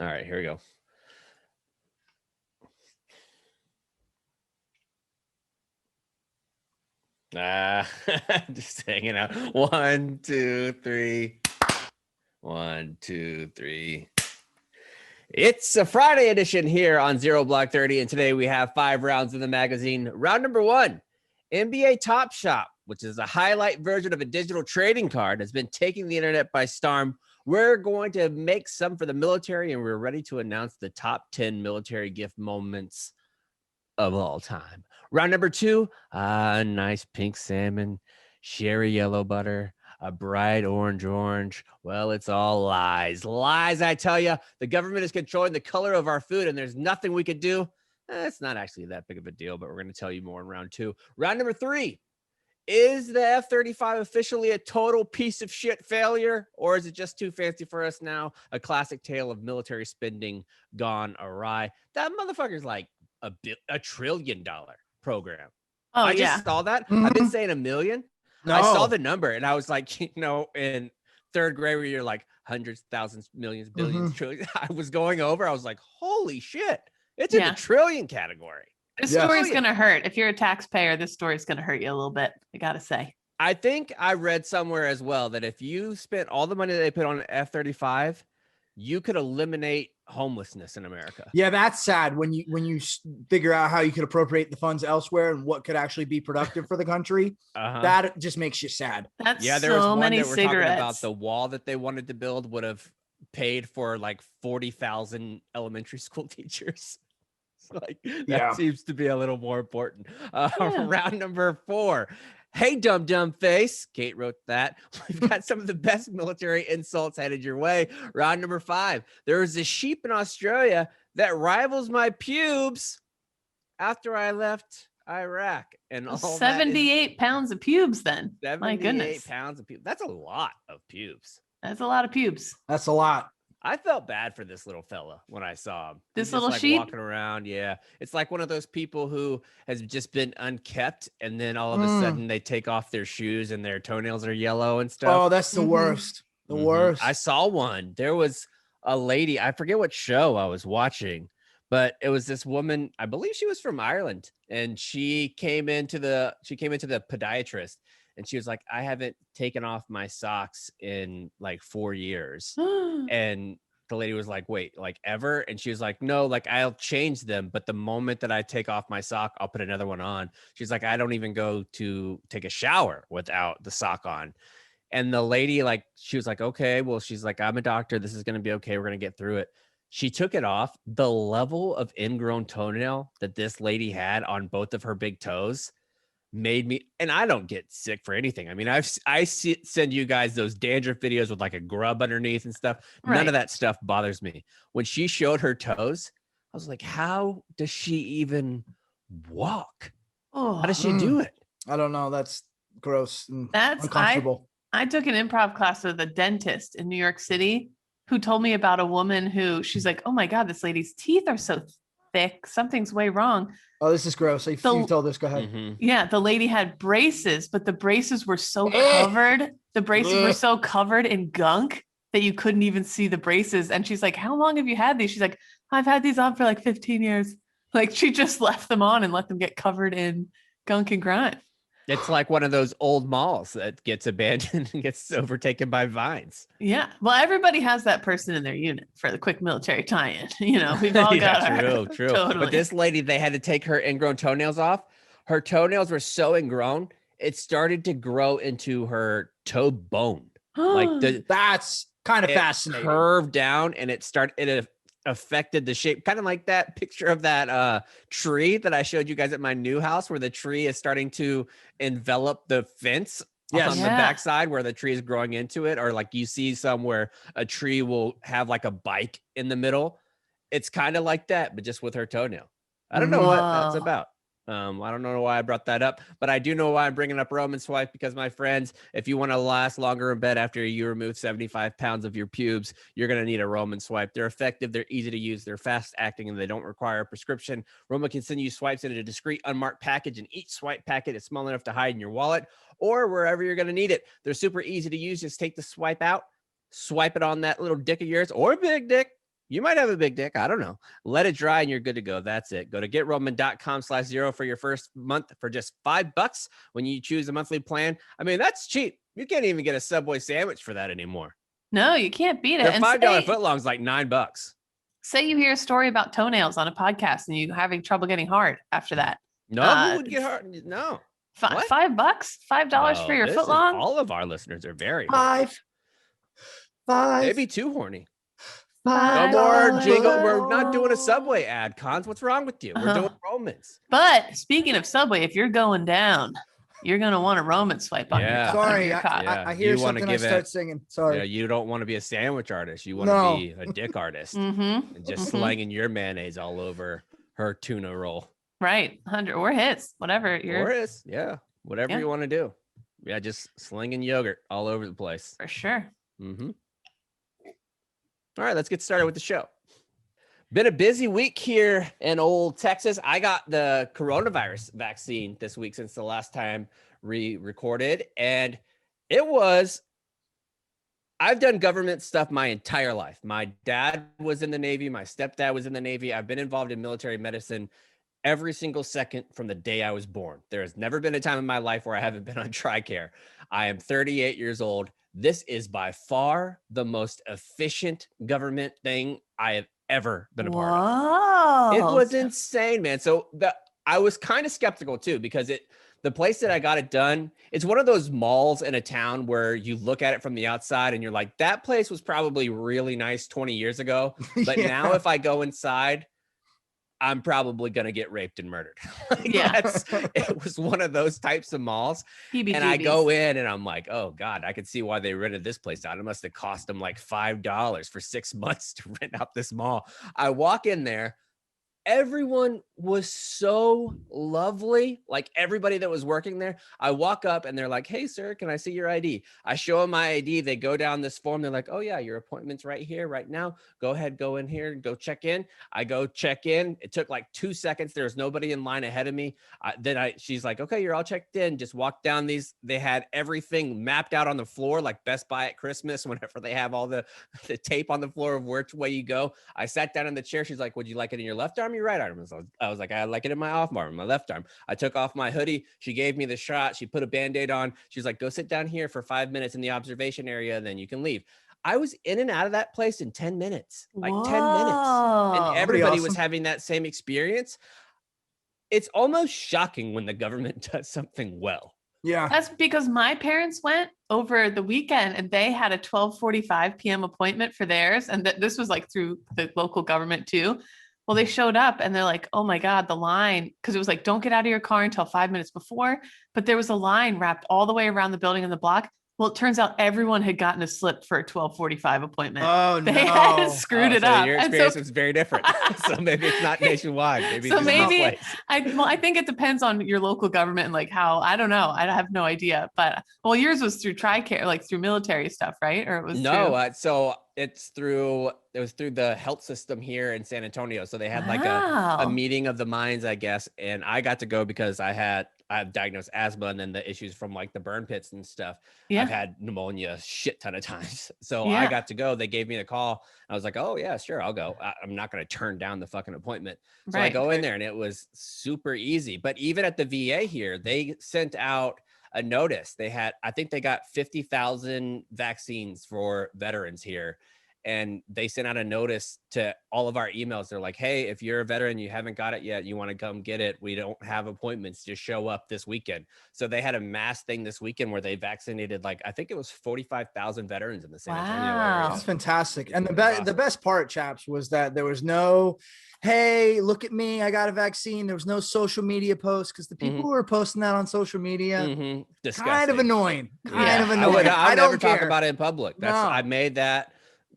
All right, here we go. Just hanging out. 1, 2, 3. 1, 2, 3. It's a Friday edition here on Zero Block 30, and today we have 5 rounds in the magazine. Round number 1, NBA Top Shop, which is a highlight version of a digital trading card, has been taking the internet by storm. We're going to make some for the military, and we're ready to announce the top 10 military gift moments of all time. Round number 2, nice pink salmon, sherry yellow butter, a bright orange. Well, it's all lies. Lies, I tell you. The government is controlling the color of our food, and there's nothing we could do. It's not actually that big of a deal, but we're going to tell you more in round 2. Round number 3, is the F-35 officially a total piece of shit failure, or is it just too fancy for us now? A classic tale of military spending gone awry. That motherfucker's like $1 trillion program. Oh, I yeah. just saw that. Mhm. I've been saying $1 million. No. I saw the number and I was like, in third grade where you're like hundreds, thousands, millions, billions, trillions. I was going over. I was like, holy shit. It's in the trillion category. This Yes. story's going to hurt. If you're a taxpayer, this story's going to hurt you a little bit. I got to say. I think I read somewhere as well that if you spent all the money that they put on F-35, you could eliminate homelessness in America. Yeah, that's sad when you figure out how you could appropriate the funds elsewhere and what could actually be productive for the country. That just makes you sad. That's there was so one many that we're talking cigarettes. about the wall that they wanted to build would have paid for like 40,000 elementary school teachers. Like that seems to be a little more important. Round number 4. Hey, dumb face. Kate wrote that. We've got some of the best military insults headed your way. Round number 5. There was a sheep in Australia that rivals my pubes after I left Iraq. And all 78 pounds of pubes then. 78 My goodness. pounds of pubes. That's a lot of pubes. That's a lot of pubes. That's a lot. I felt bad for this little fella when I saw him. This He's little just, sheep? walking around. Yeah. It's like one of those people who has just been unkept and then all of a sudden they take off their shoes and their toenails are yellow and stuff. Oh, that's the worst. The worst. I saw one. There was a lady, I forget what show I was watching, but it was this woman, I believe she was from Ireland, and she came into the podiatrist and she was like, I haven't taken off my socks in like 4 years. And the lady was like, wait, like ever? And she was like, no, like I'll change them. But the moment that I take off my sock, I'll put another one on. She's like, I don't even go to take a shower without the sock on. And the lady, like, she was like, okay, well, she's like, I'm a doctor. This is going to be okay. We're going to get through it. She took it off. The level of ingrown toenail that this lady had on both of her big toes made me, and I don't get sick for anything. I mean, I send you guys those dandruff videos with like a grub underneath and stuff. Right. None of that stuff bothers me. When she showed her toes, I was like, how does she even walk? How does she do it? I don't know. That's gross. That's uncomfortable. I took an improv class with a dentist in New York City who told me about a woman who she's like, oh my God, this lady's teeth are so thick. Something's way wrong. Oh, this is gross. You told this. Go ahead. Yeah, the lady had braces, but the braces were so covered. The braces were so covered in gunk that you couldn't even see the braces. And she's like, how long have you had these? She's like, I've had these on for like 15 years. Like she just left them on and let them get covered in gunk and grime. It's like one of those old malls that gets abandoned and gets overtaken by vines. Yeah. Well, everybody has that person in their unit for the quick military tie-in. You know, we've all got true. Totally. But this lady, they had to take her ingrown toenails off. Her toenails were so ingrown, it started to grow into her toe bone. That's kind of fascinating. Curved down and it affected the shape, kind of like that picture of that tree that I showed you guys at my new house where the tree is starting to envelop the fence on the backside where the tree is growing into it, or like you see somewhere a tree will have like a bike in the middle. It's kind of like that, but just with her toenail. I don't know what that's about. I don't know why I brought that up, but I do know why I'm bringing up Roman swipe, because my friends, if you want to last longer in bed after you remove 75 pounds of your pubes, you're going to need a Roman swipe. They're effective. They're easy to use. They're fast acting and they don't require a prescription. Roman can send you swipes in a discreet unmarked package, and each swipe packet is small enough to hide in your wallet or wherever you're going to need it. They're super easy to use. Just take the swipe out, swipe it on that little dick of yours or big dick. You might have a big dick. I don't know. Let it dry and you're good to go. That's it. Go to GetRoman.com/0 for your first month for just $5 when you choose a monthly plan. I mean, that's cheap. You can't even get a Subway sandwich for that anymore. No, you can't beat it. Their And $5 footlong's like $9. say you hear a story about toenails on a podcast and you having trouble getting hard after that. No, who would get hard? No. $5? $5 for your footlong? All of our listeners are very Five. maybe too horny. No $5 more jingle. We're not doing a Subway ad, Cons. What's wrong with you? We're doing Romans. But speaking of Subway, if you're going down, you're going to want a Roman swipe on your Sorry, cock. I hear something. I start singing. Sorry. You don't want to be a sandwich artist. You want to be a dick artist and just slanging your mayonnaise all over her tuna roll. Right. 100 or hits, whatever. Whatever you want to do. Yeah, just slinging yogurt all over the place. For sure. All right, let's get started with the show. Been a busy week here in old Texas. I got the coronavirus vaccine this week since the last time we recorded. And I've done government stuff my entire life. My dad was in the Navy. My stepdad was in the Navy. I've been involved in military medicine every single second from the day I was born. There has never been a time in my life where I haven't been on TRICARE. I am 38 years old. This is by far the most efficient government thing I have ever been a part of. It was insane, man. So I was kind of skeptical too, because the place that I got it done, it's one of those malls in a town where you look at it from the outside and you're like, that place was probably really nice 20 years ago. But now if I go inside, I'm probably going to get raped and murdered. It was one of those types of malls. And I go in and I'm like, oh God, I could see why they rented this place out. It must have cost them like $5 for 6 months to rent out this mall. I walk in there. Everyone was so lovely. Like everybody that was working there, I walk up and they're like, hey sir, can I see your ID? I show them my ID. They go down this form. They're like, oh yeah, your appointment's right here, right now. Go ahead, go in here and go check in. I go check in. It took like 2 seconds. There was nobody in line ahead of me. She's like, okay, you're all checked in. Just walk down these. They had everything mapped out on the floor, like Best Buy at Christmas, whenever they have all the tape on the floor of which way you go. I sat down in the chair. She's like, would you like it in your left arm? Your right arm? I was like, I like it in my off arm, my left arm. I took off my hoodie. She gave me the shot. She put a Band-Aid on. She's like, go sit down here for 5 minutes in the observation area. Then you can leave. I was in and out of that place in 10 minutes, like 10 minutes. And everybody was having that same experience. It's almost shocking when the government does something well. Yeah. That's because my parents went over the weekend and they had a 12:45 p.m. appointment for theirs. And this was like through the local government too. Well, they showed up and they're like, oh my God, the line, because it was like, don't get out of your car until 5 minutes before. But there was a line wrapped all the way around the building and the block. Well, it turns out everyone had gotten a slip for a 12:45 appointment. Oh, no. They had screwed it up. Your experience was very different. So maybe it's not nationwide. Maybe I think it depends on your local government and like how, I don't know. I have no idea. But well, yours was through TRICARE, like through military stuff, right? Or it was so it was through the health system here in San Antonio. So they had like a meeting of the minds, I guess. And I got to go because I have diagnosed asthma and then the issues from like the burn pits and stuff. I've had pneumonia a shit ton of times. So I got to go. They gave me the call. I was like, oh yeah, sure, I'll go. I'm not going to turn down the fucking appointment. So I go in there and it was super easy. But even at the VA here, they sent out a notice. I think they got 50,000 vaccines for veterans here. And they sent out a notice to all of our emails. They're like, hey, if you're a veteran, you haven't got it yet, you want to come get it, we don't have appointments, just show up this weekend. So they had a mass thing this weekend where they vaccinated, like, I think it was 45,000 veterans in the San Antonio area. That's fantastic. And the best part, chaps, was that there was no, hey, look at me, I got a vaccine. There was no social media posts, because the people who were posting that on social media, kind of annoying. I'll never talk about it in public. I made that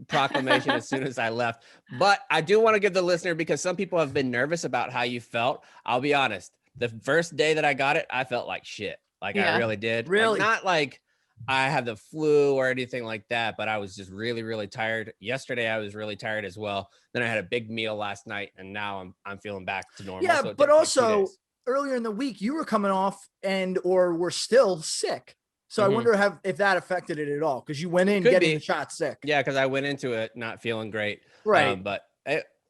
proclamation as soon as I left. But I do want to give the listener, because some people have been nervous about how you felt. I'll be honest. The first day that I got it, I felt like shit. Like I really did. Really? Like, not like I had the flu or anything like that, but I was just really, really tired. Yesterday, I was really tired as well. Then I had a big meal last night, and now I'm feeling back to normal. Yeah, so but also earlier in the week, you were coming off or were still sick. So I wonder if that affected it at all, because you went in getting the shot sick. Yeah, because I went into it not feeling great. Right. But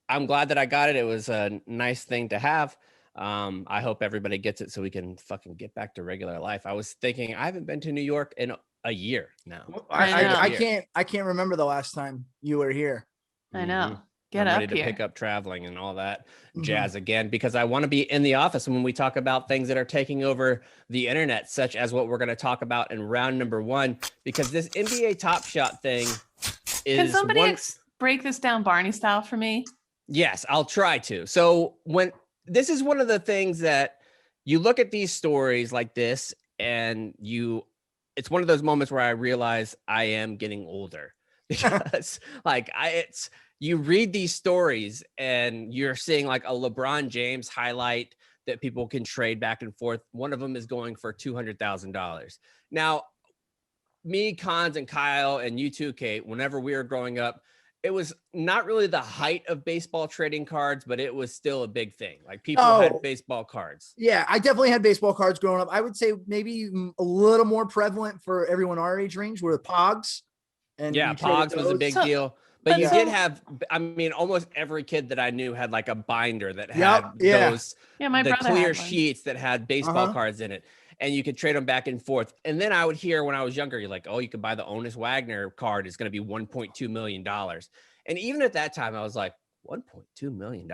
I'm glad that I got it. It was a nice thing to have. I hope everybody gets it so we can fucking get back to regular life. I was thinking I haven't been to New York in a year now. I can't remember the last time you were here. I know. I'm ready to pick up traveling and all that jazz again, because I want to be in the office when we talk about things that are taking over the internet, such as what we're going to talk about in round number 1, because this NBA Top Shot thing is. Can somebody break this down Barney style for me? Yes, I'll try to. So this is one of the things that you look at these stories like this and it's one of those moments where I realize I am getting older, because you read these stories and you're seeing like a LeBron James highlight that people can trade back and forth. One of them is going for $200,000. Now, me, Cons, and Kyle, and you too, Kate, whenever we were growing up, it was not really the height of baseball trading cards, but it was still a big thing. Like people had baseball cards. Yeah, I definitely had baseball cards growing up. I would say maybe a little more prevalent for everyone our age range were the Pogs. And Pogs was a big deal. But you did have, I mean, almost every kid that I knew had like a binder that had the clear sheets that had baseball cards in it. And you could trade them back and forth. And then I would hear when I was younger, you're like, oh, you could buy the Honus Wagner card. It's going to be $1.2 million. And even at that time, I was like, $1.2 million?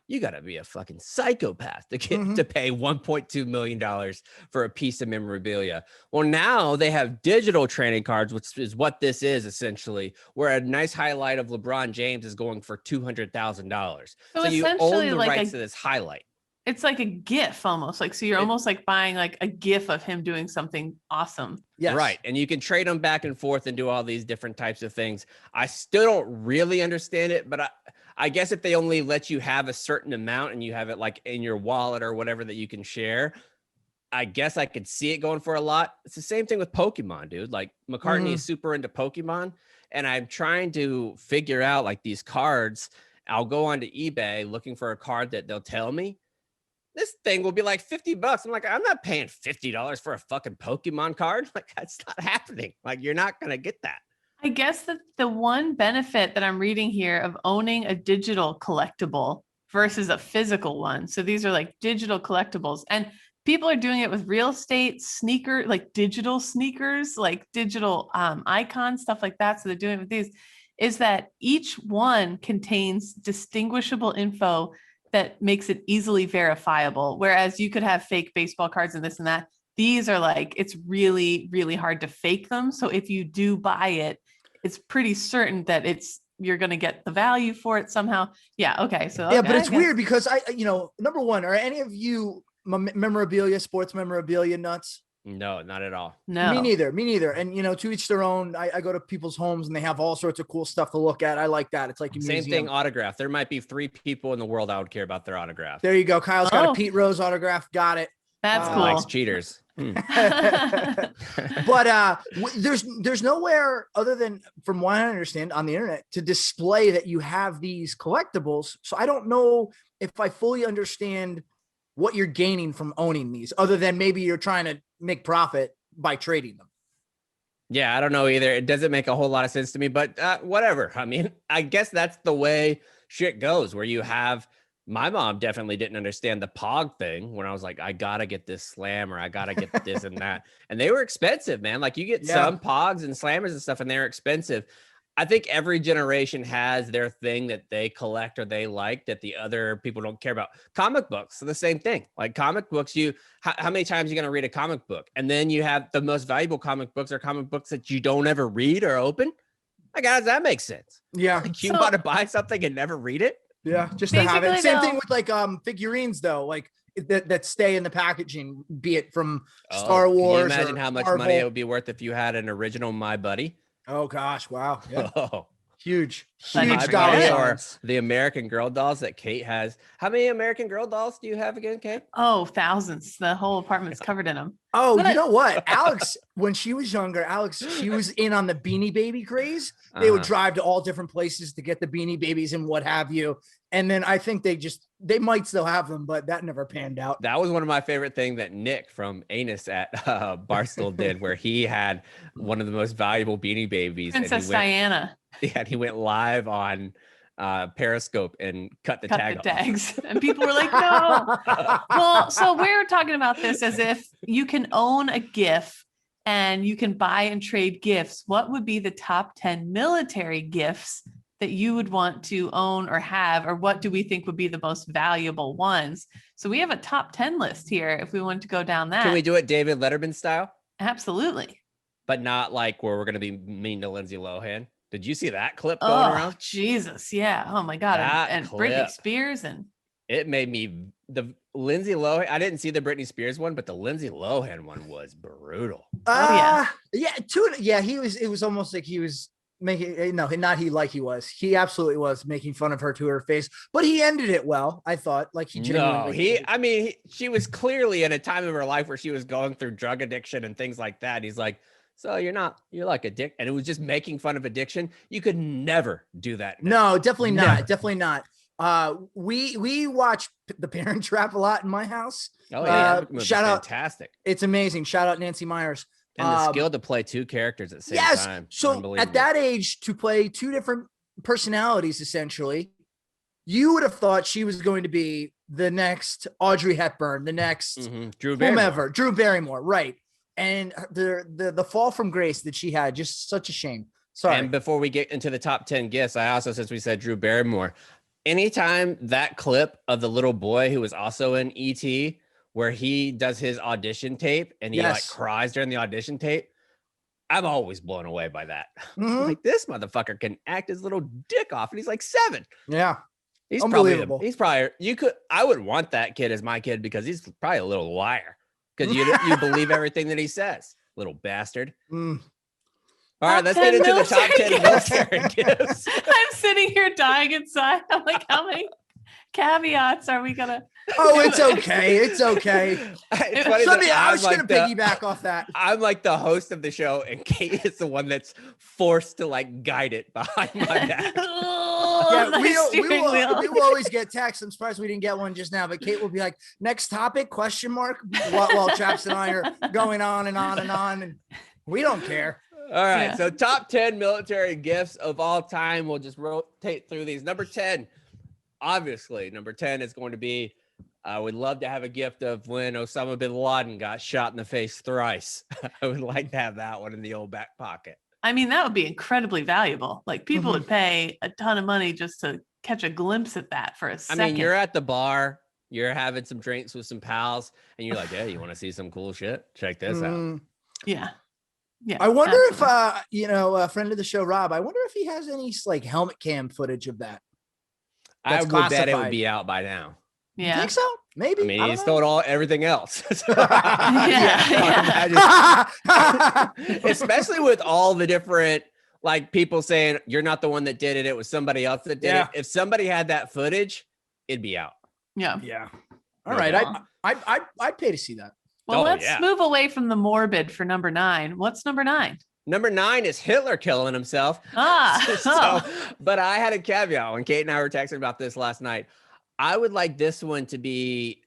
You got to be a fucking psychopath to get to pay $1.2 million for a piece of memorabilia. Well, now they have digital trading cards, which is what this is essentially, where a nice highlight of LeBron James is going for $200,000. So you own the rights to this highlight. It's like a GIF almost. Like, so you're almost like buying like a GIF of him doing something awesome. Yes. Right. And you can trade them back and forth and do all these different types of things. I still don't really understand it, but I guess if they only let you have a certain amount and you have it like in your wallet or whatever that you can share, I guess I could see it going for a lot. It's the same thing with Pokemon, dude. Like McCartney is super into Pokemon, and I'm trying to figure out like these cards. I'll go onto eBay looking for a card that they'll tell me this thing will be like $50. I'm like, I'm not paying $50 for a fucking Pokemon card. Like, that's not happening. Like, you're not going to get that. I guess that the one benefit that I'm reading here of owning a digital collectible versus a physical one. So these are like digital collectibles, and people are doing it with real estate, sneaker, like digital sneakers, like digital icons, stuff like that. So they're doing it with these, is that each one contains distinguishable info that makes it easily verifiable. Whereas you could have fake baseball cards and this and that. These are like, it's really, really hard to fake them. So if you do buy it, it's pretty certain that you're going to get the value for it somehow. Yeah. Okay. So, yeah, but it's weird because number one, are any of you sports memorabilia nuts? No, not at all. No, me neither. And to each their own. I go to people's homes and they have all sorts of cool stuff to look at. I like that. It's like a same thing. Autograph. There might be 3 people in the world I would care about their autograph. There you go. Kyle's got a Pete Rose autograph. Got it. That's cool. Likes cheaters. But there's nowhere other than, from what I understand, on the internet to display that you have these collectibles. So I don't know if I fully understand what you're gaining from owning these, other than maybe you're trying to make profit by trading them. Yeah, I don't know either. It doesn't make a whole lot of sense to me, but whatever. I mean, I guess that's the way shit goes, where you have. My mom definitely didn't understand the Pog thing when I was like, I gotta get this slam or I gotta get this and that. And they were expensive, man. Like you get some Pogs and slammers and stuff and they're expensive. I think every generation has their thing that they collect or they like that the other people don't care about. Comic books are the same thing. Like comic books, how many times are you going to read a comic book? And then you have the most valuable comic books are comic books that you don't ever read or open. Like, how does that make sense? Yeah. Like you want to buy something and never read it? Yeah, just to have it. Same thing with like figurines though, like that stay in the packaging, be it from Star Wars. Can you imagine how much money it would be worth if you had an original My Buddy? Oh gosh, wow. Yeah. Oh. Huge dollar. The American Girl dolls that Kate has. How many American Girl dolls do you have again, Kate? Oh, thousands. The whole apartment's covered in them. Oh, you know what? Alex, when she was younger, she was in on the Beanie Baby craze. They would drive to all different places to get the Beanie Babies and what have you. And then I think they might still have them, but that never panned out. That was one of my favorite things that Nick from Anus at Barstool did, where he had one of the most valuable Beanie Babies. Princess Diana. Yeah, and he went live on Periscope and cut the tags. And people were like, no. Well, so we're talking about this as if you can own a GIF and you can buy and trade gifts. What would be the top 10 military gifts that you would want to own or have, or what do we think would be the most valuable ones? So we have a top 10 list here if we want to go down that. Can we do it David Letterman style? Absolutely. But not like where we're going to be mean to Lindsay Lohan. Did you see that clip going around? Jesus. Yeah. Oh my God. And Britney Spears. And it made me, the Lindsay Lohan, I didn't see the Britney Spears one, but the Lindsay Lohan one was brutal. Yeah. It was almost like he was making, no, not he, like he was. He absolutely was making fun of her to her face, but he ended it well. I thought, like he genuinely. She was clearly in a time of her life where she was going through drug addiction and things like that. He's like, so you're like addict, and it was just making fun of addiction. You could never do that now. No, definitely not. Definitely not. We watch The Parent Trap a lot in my house. Oh yeah, shout out, fantastic! It's amazing. Shout out Nancy Myers. And the skill to play two characters at the same time. So at that age, to play two different personalities, essentially, you would have thought she was going to be the next Audrey Hepburn, the next Drew Barrymore, right? And the fall from grace that she had, just such a shame. Sorry. And before we get into the top 10 gifts, I also, since we said Drew Barrymore, anytime that clip of the little boy who was also in E.T., where he does his audition tape and he like cries during the audition tape, I'm always blown away by that. Like, this motherfucker can act his little dick off, and he's like 7. Yeah. He's unbelievable. I would want that kid as my kid because he's probably a little liar. Because you believe everything that he says, little bastard. All right, let's get into the top 10 military gifts. I'm sitting here dying inside. I'm like, how many caveats are we gonna? Oh, it's okay. It's okay. It's funny I was gonna piggyback off that. I'm like the host of the show, and Kate is the one that's forced to like guide it behind my back. We will always get texts. I'm surprised we didn't get one just now, but Kate will be like, next topic, ? While Chaps and I are going on and on and on, and we don't care. All right, so top 10 military gifts of all time. We'll just rotate through these. Number 10, obviously, number 10 is going to be, I would love to have a gift of when Osama bin Laden got shot in the face thrice. I would like to have that one in the old back pocket. I mean, that would be incredibly valuable. Like, people would pay a ton of money just to catch a glimpse at that for a second. I mean, you're at the bar, you're having some drinks with some pals, and you're like, hey, you want to see some cool shit? Check this out. Yeah. Yeah. I wonder if, a friend of the show, Rob, I wonder if he has any like helmet cam footage of that. I would bet it would be out by now. Yeah. You think so? Maybe. I mean, he's told everything else. Especially with all the different like people saying you're not the one that did it. It was somebody else that did it. If somebody had that footage, it'd be out. Yeah. Yeah. All right. I'd pay to see that. Well, let's move away from the morbid for number 9. What's number 9? Number 9 is Hitler killing himself. But I had a caveat when Kate and I were texting about this last night. I would like this one to be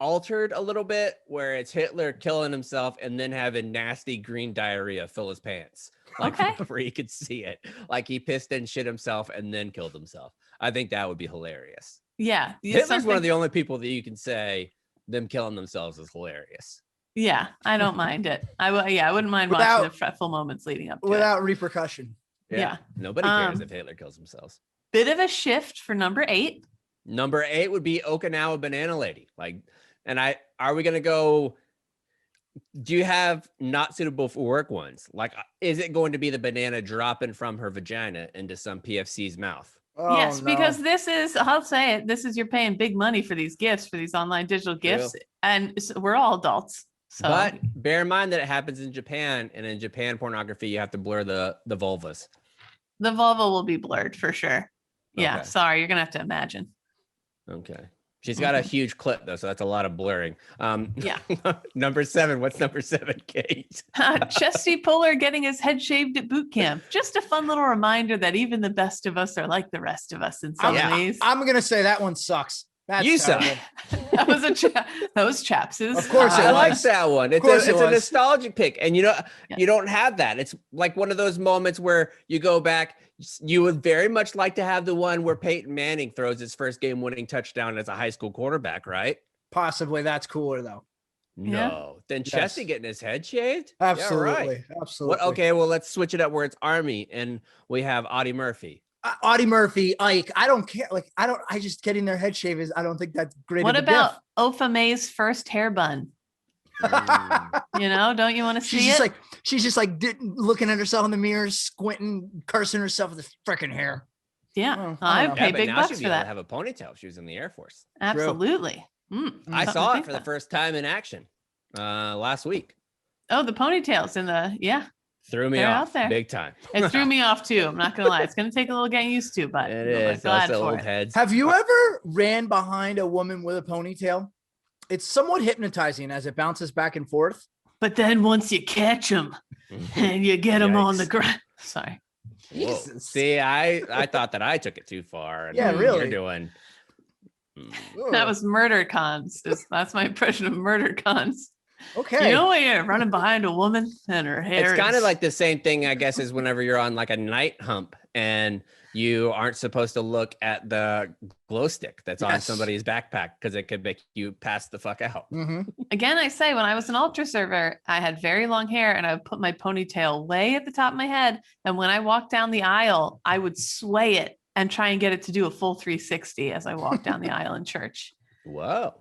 altered a little bit, where it's Hitler killing himself and then having nasty green diarrhea fill his pants. Like, where you could see it. Like he pissed and shit himself and then killed himself. I think that would be hilarious. Yeah. Hitler's one of the only people that you can say them killing themselves is hilarious. Yeah, I don't mind it. I wouldn't mind watching the fretful moments leading up to without repercussion. Yeah. Nobody cares if Hitler kills themselves. Bit of a shift for number 8. Number 8 would be Okinawa Banana Lady. Are we going to go, do you have not suitable for work ones? Like, is it going to be the banana dropping from her vagina into some PFC's mouth? Oh, yes, no. Because I'll say it, you're paying big money for these gifts, for these online digital gifts. And we're all adults. So. But bear in mind that it happens in Japan, and in Japan pornography, you have to blur the vulvas. The vulva will be blurred for sure. Yeah. Okay. Sorry. You're going to have to imagine. Okay. She's got a huge clip though, so that's a lot of blurring. Yeah. Number 7. What's number 7, Kate? Chesty Puller getting his head shaved at boot camp. Just a fun little reminder that even the best of us are like the rest of us in some ways. I'm gonna say that one sucks. That's You suck. That was Chaps's. Of course I like that one. It's a nostalgic pick, and you don't have that. It's like one of those moments where you go back. You would very much like to have the one where Peyton Manning throws his first game-winning touchdown as a high school quarterback, right? Possibly. That's cooler though. No, then Chesty getting his head shaved. Absolutely, yeah, right. Absolutely. Okay, well let's switch it up where it's Army, and we have Audie Murphy. Audie Murphy, Ike. I don't care. Like I just getting their head shave is. I don't think that's great. What about Ofa May's first hair bun? Don't you want to see it? She's just like looking at herself in the mirror, squinting, cursing herself with the freaking hair. Yeah, I'd pay big bucks for that. Have a ponytail. She was in the Air Force. Absolutely. I saw it for the first time in action last week. Oh, the ponytails in the threw me off out there. Big time. It threw me off too. I'm not gonna lie. It's gonna take a little getting used to, but it is. Glad Those for old it. heads. Have you ever ran behind a woman with a ponytail? It's somewhat hypnotizing as it bounces back and forth. But then once you catch them and you get them on the ground. Sorry. See, I thought that I took it too far. Yeah, really. You're doing. That was murder cons. That's my impression of murder cons. Okay. You know when you're running behind a woman and her hair. It's kind of like the same thing, I guess, as whenever you're on like a night hump and you aren't supposed to look at the glow stick that's on somebody's backpack because it could make you pass the fuck out. Again, I say when I was an ultra server, I had very long hair and I would put my ponytail way at the top of my head. And when I walked down the aisle, I would sway it and try and get it to do a full 360 as I walked down the aisle in church. Whoa.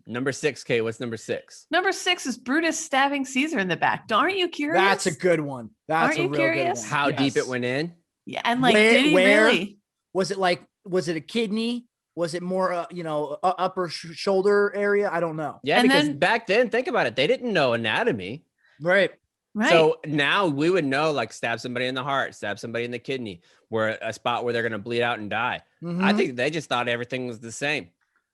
Number 6, Kate. What's number 6? Number 6 is Brutus stabbing Caesar in the back. Aren't you curious? That's a good one. That's a real good one. How deep it went in? Yeah, and like, did he really? Was it a kidney? Was it more, upper shoulder area? I don't know. Yeah, because back then, think about it. They didn't know anatomy. Right. So now we would know, like, stab somebody in the heart, stab somebody in the kidney, where a spot where they're going to bleed out and die. I think they just thought everything was the same.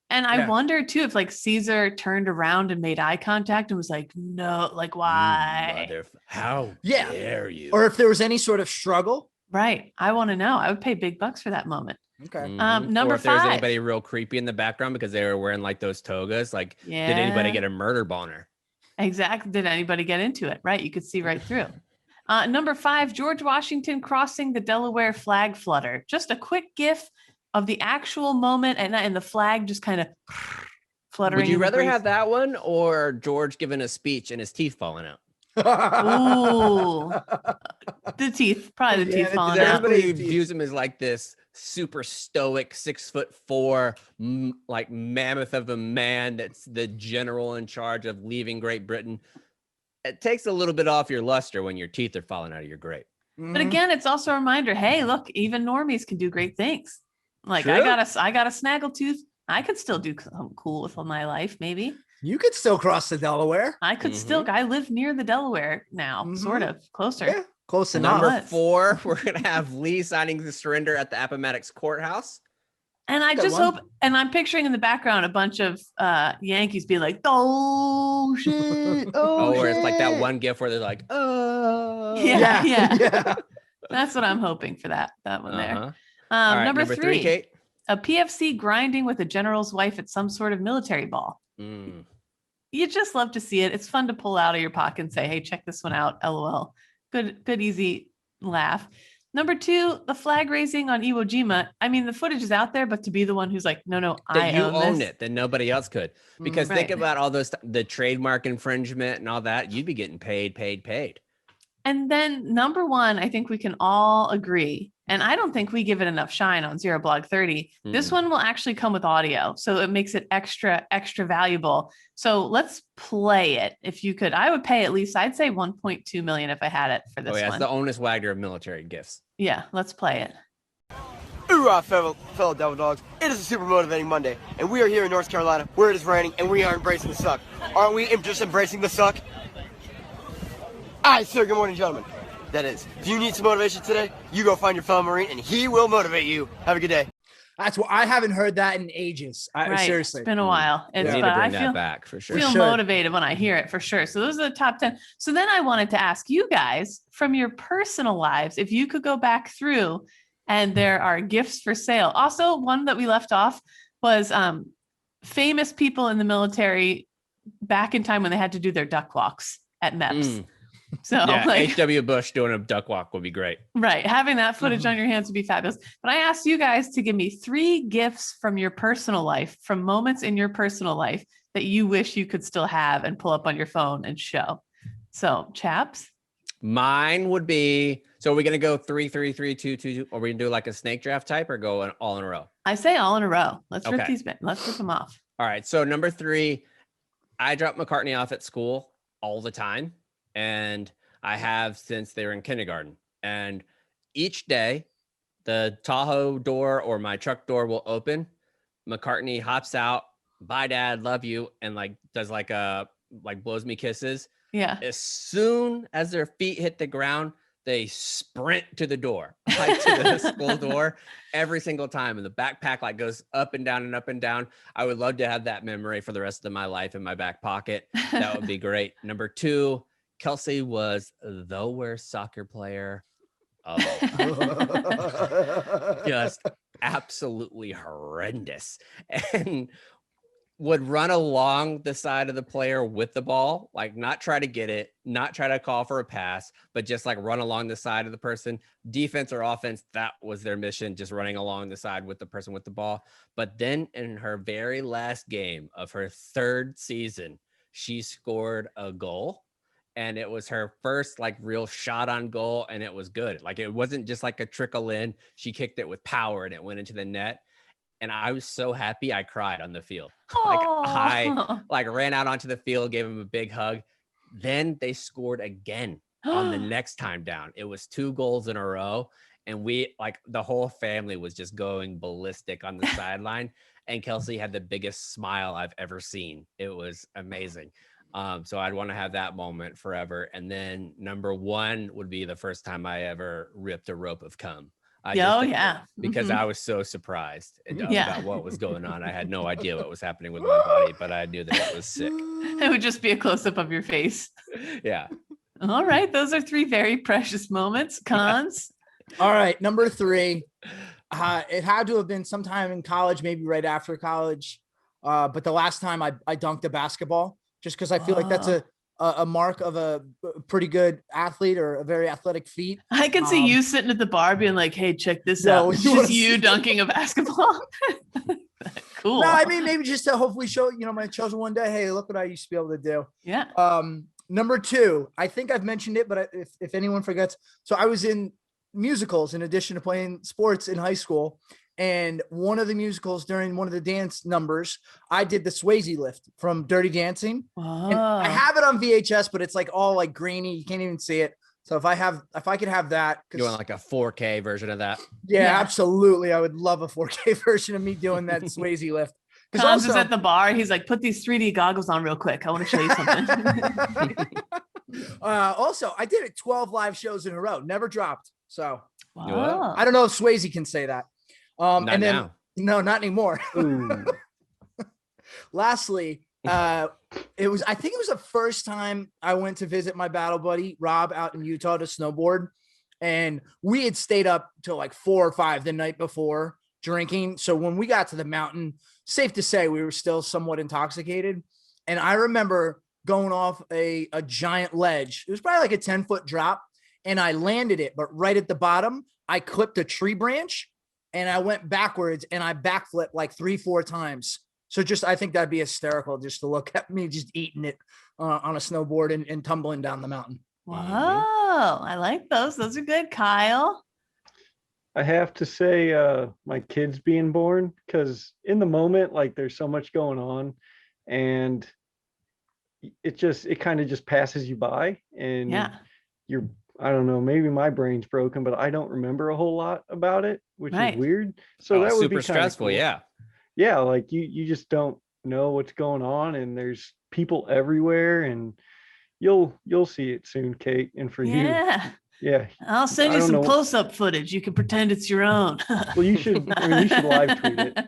And I wonder too if like Caesar turned around and made eye contact and was like, no, like why? How dare you? Or if there was any sort of struggle. Right. I want to know. I would pay big bucks for that moment. Okay. Number or if 5. there's anybody real creepy in the background because they were wearing like those togas. Like, did anybody get a murder boner? Exactly. Did anybody get into it? Right. You could see right through. Number 5, George Washington crossing the Delaware flag flutter. Just a quick gif of the actual moment and the flag just kind of fluttering. Would you rather have that one or George giving a speech and his teeth falling out? Ooh, the teeth, probably the teeth falling out. Everybody views him as like this super stoic 6'4", like mammoth of a man that's the general in charge of leaving Great Britain. It takes a little bit off your luster when your teeth are falling out of your grape. But again, it's also a reminder, hey, look, even normies can do great things. Like True. I got a snaggletooth. I could still do something cool with my life, maybe. You could still cross the Delaware. I could still. I live near the Delaware now, sort of closer. Yeah, close enough. Number 4, we're gonna have Lee signing the surrender at the Appomattox courthouse. And I just hope, and I'm picturing in the background a bunch of Yankees being like, "Oh shit, oh shit." Or it's like that one gif where they're like, "Oh, yeah." That's what I'm hoping for that one there. Right, number 3, Kate. A PFC grinding with a general's wife at some sort of military ball. You just love to see it. It's fun to pull out of your pocket and say, hey, check this one out. LOL. Good, easy laugh. Number 2, the flag raising on Iwo Jima. I mean, the footage is out there, but to be the one who's like, no, I own it, then nobody else could. Because think about all those, the trademark infringement and all that. You'd be getting paid. And then number 1, I think we can all agree, and I don't think we give it enough shine on Zero Blog 30. This one will actually come with audio, so it makes it extra valuable. So let's play it. If you could, I would pay at least, I'd say 1.2 million if I had it for this one. It's the Onus Wagner of military gifts. Yeah, let's play it. Hoorah, fellow Devil Dogs. It is a super motivating Monday, and we are here in North Carolina where it is raining, and we are embracing the suck. Aren't we just embracing the suck? Aye, sir. Good morning, gentlemen. That is, if you need some motivation today, you go find your fellow Marine, and he will motivate you. Have a good day. That's what I haven't heard that in ages. Right. Seriously. It's been a while. We It's need but to bring I that feel back for sure. feel should. motivated when I hear it for sure. So those are the top 10. So then I wanted to ask you guys from your personal lives, if you could go back through and there are gifts for sale. Also, one that we left off was famous people in the military back in time when they had to do their duck walks at MEPS. So Yeah, like H.W. Bush doing a duck walk would be great. right. Having that footage on your hands would be fabulous. But I asked you guys to give me 3 gifts from your personal life, from moments in your personal life that you wish you could still have and pull up on your phone and show. So, chaps. Mine would be, so are we going to go 3, 3, 3, 2, 2, 2? Are we going to do like a snake draft type or go all in a row? I say all in a row. Let's rip Okay. these. Let's rip them off. All right. So number 3, I dropped McCartney off at school all the time. And I have since they were in kindergarten. And each day the Tahoe door or my truck door will open. McCartney hops out. Bye, Dad. Love you. And like does like blows me kisses. Yeah. As soon as their feet hit the ground, they sprint to the door, like to the school door every single time. And the backpack like goes up and down and up and down. I would love to have that memory for the rest of my life in my back pocket. That would be great. Number 2, Kelsey was the worst soccer player of all time. Just absolutely horrendous. And would run along the side of the player with the ball, like not try to get it, not try to call for a pass, but just like run along the side of the person. Defense or offense, that was their mission, just running along the side with the person with the ball. But then in her very last game of her 3rd season, she scored a goal. And it was her first like real shot on goal. And it was good. Like it wasn't just like a trickle in. She kicked it with power and it went into the net. And I was so happy I cried on the field. Like I like ran out onto the field, gave him a big hug. Then they scored again on the next time down. It was 2 goals in a row. And we like the whole family was just going ballistic on the sideline. And Kelsey had the biggest smile I've ever seen. It was amazing. So I'd want to have that moment forever. And then number 1 would be the first time I ever ripped a rope of cum. Because I was so surprised about what was going on. I had no idea what was happening with my body, but I knew that it was sick. It would just be a close-up of your face. Yeah. All right. Those are 3 very precious moments. Cons. All right. Number 3. It had to have been sometime in college, maybe right after college. But the last time I dunked a basketball, just because I feel like that's a mark of a pretty good athlete or a very athletic feat. I can see you sitting at the bar being like, hey, check this out. It's just you dunking a basketball. Cool. No, I mean, maybe just to hopefully show, my children one day, hey, look what I used to be able to do. Yeah. Number 2, I think I've mentioned it, but if anyone forgets, so I was in musicals in addition to playing sports in high school. And one of the musicals during one of the dance numbers, I did the Swayze lift from Dirty Dancing. Oh. And I have it on VHS, but it's like all like grainy. You can't even see it. So if I could have that. You want like a 4K version of that? Yeah, absolutely. I would love a 4K version of me doing that Swayze lift. Cons is at the bar. He's like, put these 3D goggles on real quick. I want to show you something. Also, I did it 12 live shows in a row. Never dropped. So wow. I don't know if Swayze can say that. Not and then now. No, not anymore. Lastly, I think it was the first time I went to visit my battle buddy Rob out in Utah to snowboard, and we had stayed up till like 4 or 5 the night before drinking. So when we got to the mountain, safe to say we were still somewhat intoxicated. And I remember going off a giant ledge. It was probably like a 10-foot drop, and I landed it, but right at the bottom, I clipped a tree branch. And I went backwards and I backflipped like 3-4 times. So I think that'd be hysterical just to look at me just eating it on a snowboard and tumbling down the mountain. Wow. I like those. Those are good, Kyle. I have to say my kids being born, because in the moment, like there's so much going on and it kind of just passes you by and I don't know, maybe my brain's broken, but I don't remember a whole lot about it, which is weird. So that would super be stressful. Cool. Yeah. Like you just don't know what's going on, and there's people everywhere, and you'll see it soon, Kate. And for you, Yeah. I'll send I you don't some know. close-up footage. You can pretend it's your own. Well, you should live tweet it.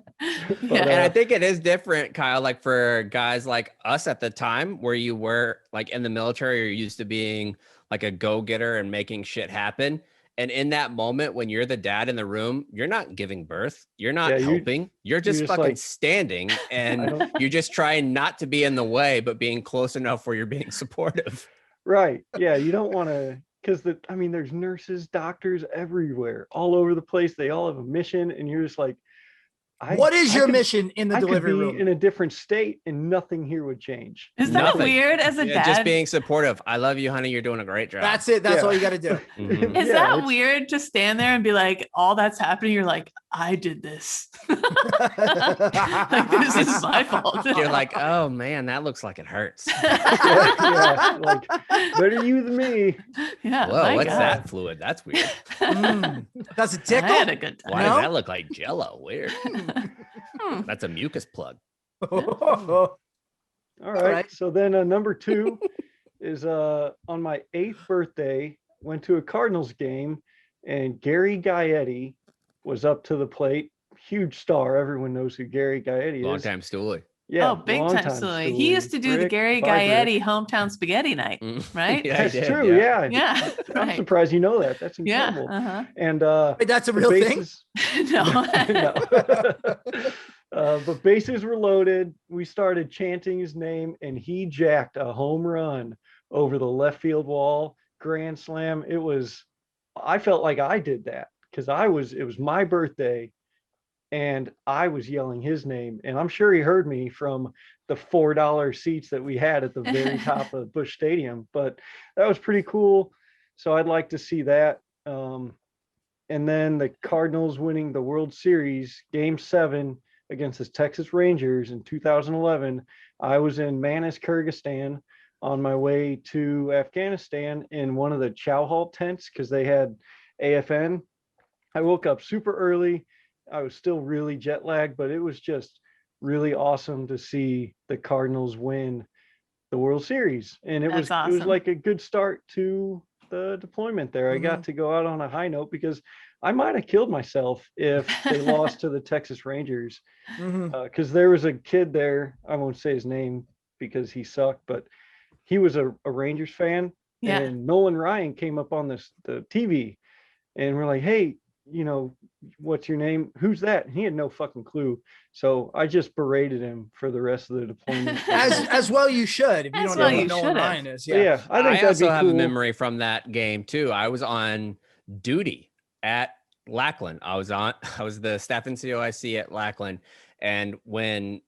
Yeah. And I think it is different, Kyle, like for guys like us at the time where you were like in the military, you're used to being like a go-getter and making shit happen. And in that moment, when you're the dad in the room, you're not giving birth. You're not helping. You're just fucking like, standing and you're just trying not to be in the way, but being close enough where you're being supportive. Right. Yeah. You don't want to, because there's nurses, doctors everywhere, all over the place. They all have a mission. And you're just like, what is your mission in the delivery room? In a different state and nothing here would change. Is that weird as a dad? Just being supportive. I love you, honey. You're doing a great job. That's it. That's all you got to do. Mm-hmm. Is that weird to stand there and be like, all that's happening? You're like, I did this. Like, this is my fault. You're like, oh man, that looks like it hurts. Like, better you than me. Yeah. Whoa, what's that fluid? That's weird. Does it tickle? I had a good time. Why does that look like Jello? Weird. That's a mucus plug. All right. So then number 2 is on my 8th birthday, went to a Cardinals game, and Gary Gaetti was up to the plate. Huge star. Everyone knows who Gary Gaetti is. Long time stoolie. Yeah. Oh, big time Stoolie. He used to do the Gary Gaetti hometown spaghetti night, right? Yeah, that's true. Yeah. Yeah. I'm surprised you know that. That's incredible. Yeah. And wait, that's a real thing? No. But bases were loaded. We started chanting his name, and he jacked a home run over the left field wall. Grand slam. I felt like I did that because it was my birthday. And I was yelling his name, and I'm sure he heard me from the $4 seats that we had at the very top of Busch Stadium. But that was pretty cool. So I'd like to see that. And then the Cardinals winning the World Series, Game 7 against the Texas Rangers in 2011. I was in Manas, Kyrgyzstan, on my way to Afghanistan in one of the chow hall tents because they had AFN. I woke up super early. I was still really jet lagged, but it was just really awesome to see the Cardinals win the World Series. And it was like a good start to the deployment there. I got to go out on a high note because I might have killed myself if they lost to the Texas Rangers. Because there was a kid there, I won't say his name because he sucked, but he was a Rangers fan. Yeah. And Nolan Ryan came up on the TV, and we're like, hey, what's your name? Who's that? And he had no fucking clue. So I just berated him for the rest of the deployment. as well you should, if you don't know who Nolan Ryan is. Yeah. I think I also have a memory from that game too. I was on duty at Lackland. I was the staff NCOIC at Lackland. And when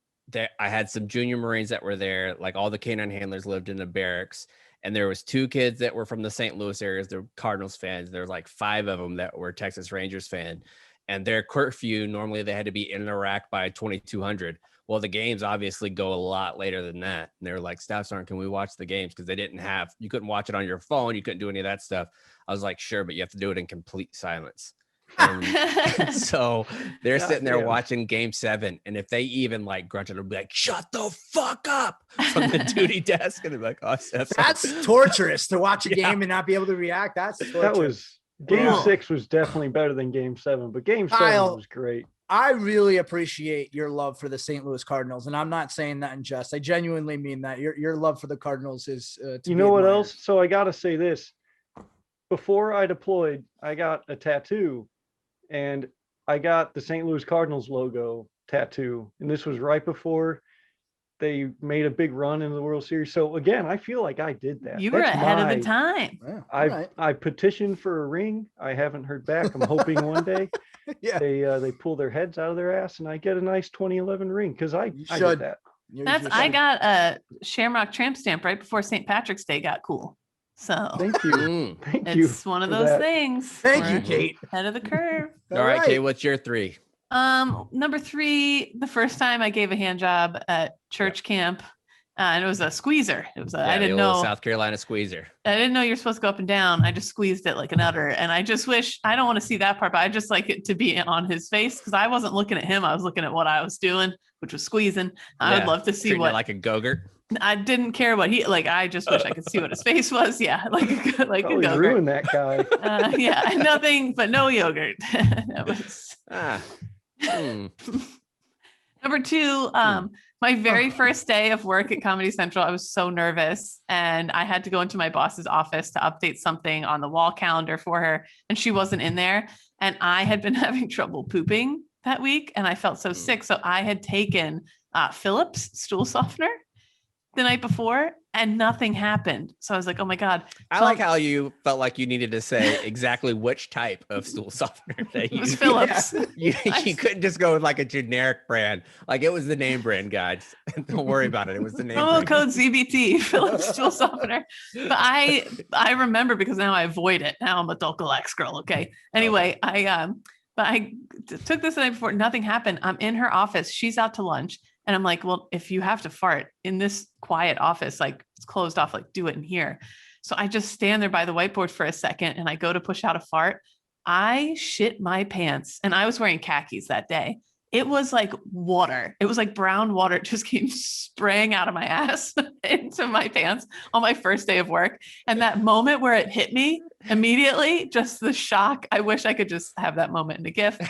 I had some junior Marines that were there, like all the canine handlers lived in the barracks. And there was 2 kids that were from the St. Louis areas. They're Cardinals fans. There was like 5 of them that were Texas Rangers fan. And their curfew, normally they had to be in Iraq by 2200. Well, the games obviously go a lot later than that. And they were like, Staff Sergeant, can we watch the games? Because you couldn't watch it on your phone. You couldn't do any of that stuff. I was like, sure, but you have to do it in complete silence. And so they're sitting there watching Game 7, and if they even like grunted, they'll be like, "Shut the fuck up!" from the duty desk, and they're like, "Oh, that's torturous to watch a game and not be able to react." That's torture. That was Game 6 was definitely better than Game 7, but Game 7 was great. I really appreciate your love for the St. Louis Cardinals, and I'm not saying that in jest. I genuinely mean that. Your love for the Cardinals is. You know what else? So I got to say this: before I deployed, I got a tattoo. And I got the St. Louis Cardinals logo tattoo. And this was right before they made a big run in the World Series. So again, I feel like I did that. You were ahead of the time. Yeah, I petitioned for a ring. I haven't heard back. I'm hoping one day they pull their heads out of their ass and I get a nice 2011 ring because I did that. I got a Shamrock tramp stamp right before St. Patrick's Day got cool. So thank you. It's one of those things. Thank you, Kate. Ahead of the curve. All right, Kate, what's your 3? Number 3, the first time I gave a hand job at church camp, and it was a squeezer. It was I didn't know South Carolina squeezer. I didn't know you're supposed to go up and down. I just squeezed it like an udder, and I just wish I don't want to see that part, but I just like it to be on his face because I wasn't looking at him. I was looking at what I was doing, which was squeezing. I would love to see what like a go-gurt. I didn't care what he like. I just wish I could see what his face was. Yeah, like a Probably yogurt. ruined that guy. Yeah, nothing but no yogurt. That was number two. My very first day of work at Comedy Central, I was so nervous, and I had to go into my boss's office to update something on the wall calendar for her, and she wasn't in there. And I had been having trouble pooping that week, and I felt so sick. So I had taken Phillips stool softener the night before, and nothing happened. So I was like, oh my God. I like how you felt like you needed to say exactly which type of stool softener that you was Phillips. You couldn't just go with like a generic brand. Like it was the name brand, guys. Don't worry about it. It was the name Promo brand. code CBT, Phillips stool softener. But I remember because now I avoid it. Now I'm a Dulcolax girl. Okay. Anyway, but I took this the night before. Nothing happened. I'm in her office. She's out to lunch. And I'm like, well, if you have to fart in this quiet office, like it's closed off, like do it in here. So I just stand there by the whiteboard for a second and I go to push out a fart. I shit my pants, and I was wearing khakis that day. It was like water. It was like brown water. It just came spraying out of my ass into my pants on my first day of work. And that moment where it hit me immediately, just the shock. I wish I could just have that moment in a GIF.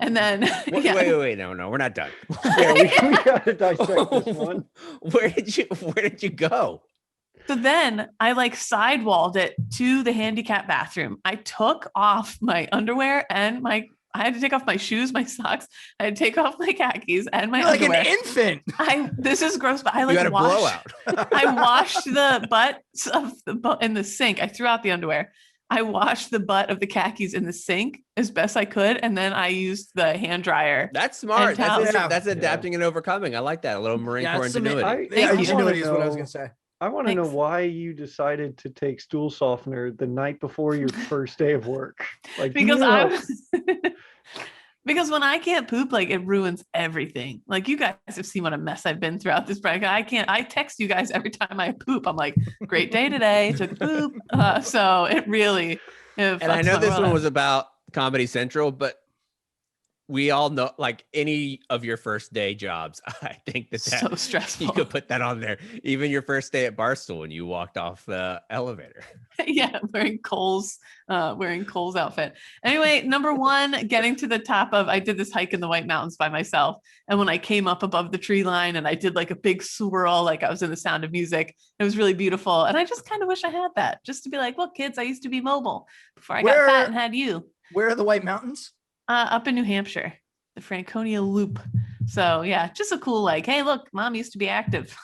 And then wait, no, we're not done. Yeah, we gotta dissect this one. Where did you go? So then I like sidewalled it to the handicap bathroom. I took off my underwear and I had to take off my shoes, my socks. I had to take off my khakis and my underwear. Like an infant. This is gross, but I like you had a blowout. I washed the butts of in the sink. I threw out the underwear. I washed the butt of the khakis in the sink as best I could, and then I used the hand dryer. That's smart. That's adapting and overcoming. I like that. A little Marine Corps ingenuity. Ingenuity is what I was gonna say. I want to know why you decided to take stool softener the night before your first day of work. Like because when I can't poop, like it ruins everything. Like you guys have seen what a mess I've been throughout this break. I text you guys every time I poop. I'm like, great day today, took a poop. So it really, and I know this one was about Comedy Central, but we all know, like any of your first day jobs, I think that so stressful. You could put that on there. Even your first day at Barstool when you walked off the elevator. Yeah, wearing Cole's outfit. Anyway, number one, getting to the top of, I did this hike in the White Mountains by myself. And when I came up above the tree line and I did like a big swirl, like I was in The Sound of Music, it was really beautiful. And I just kind of wish I had that, just to be like, look, kids, I used to be mobile before I got fat and had you. Where are the White Mountains? Up in New Hampshire, the Franconia Loop. So yeah, just a cool, like, hey, look, mom used to be active.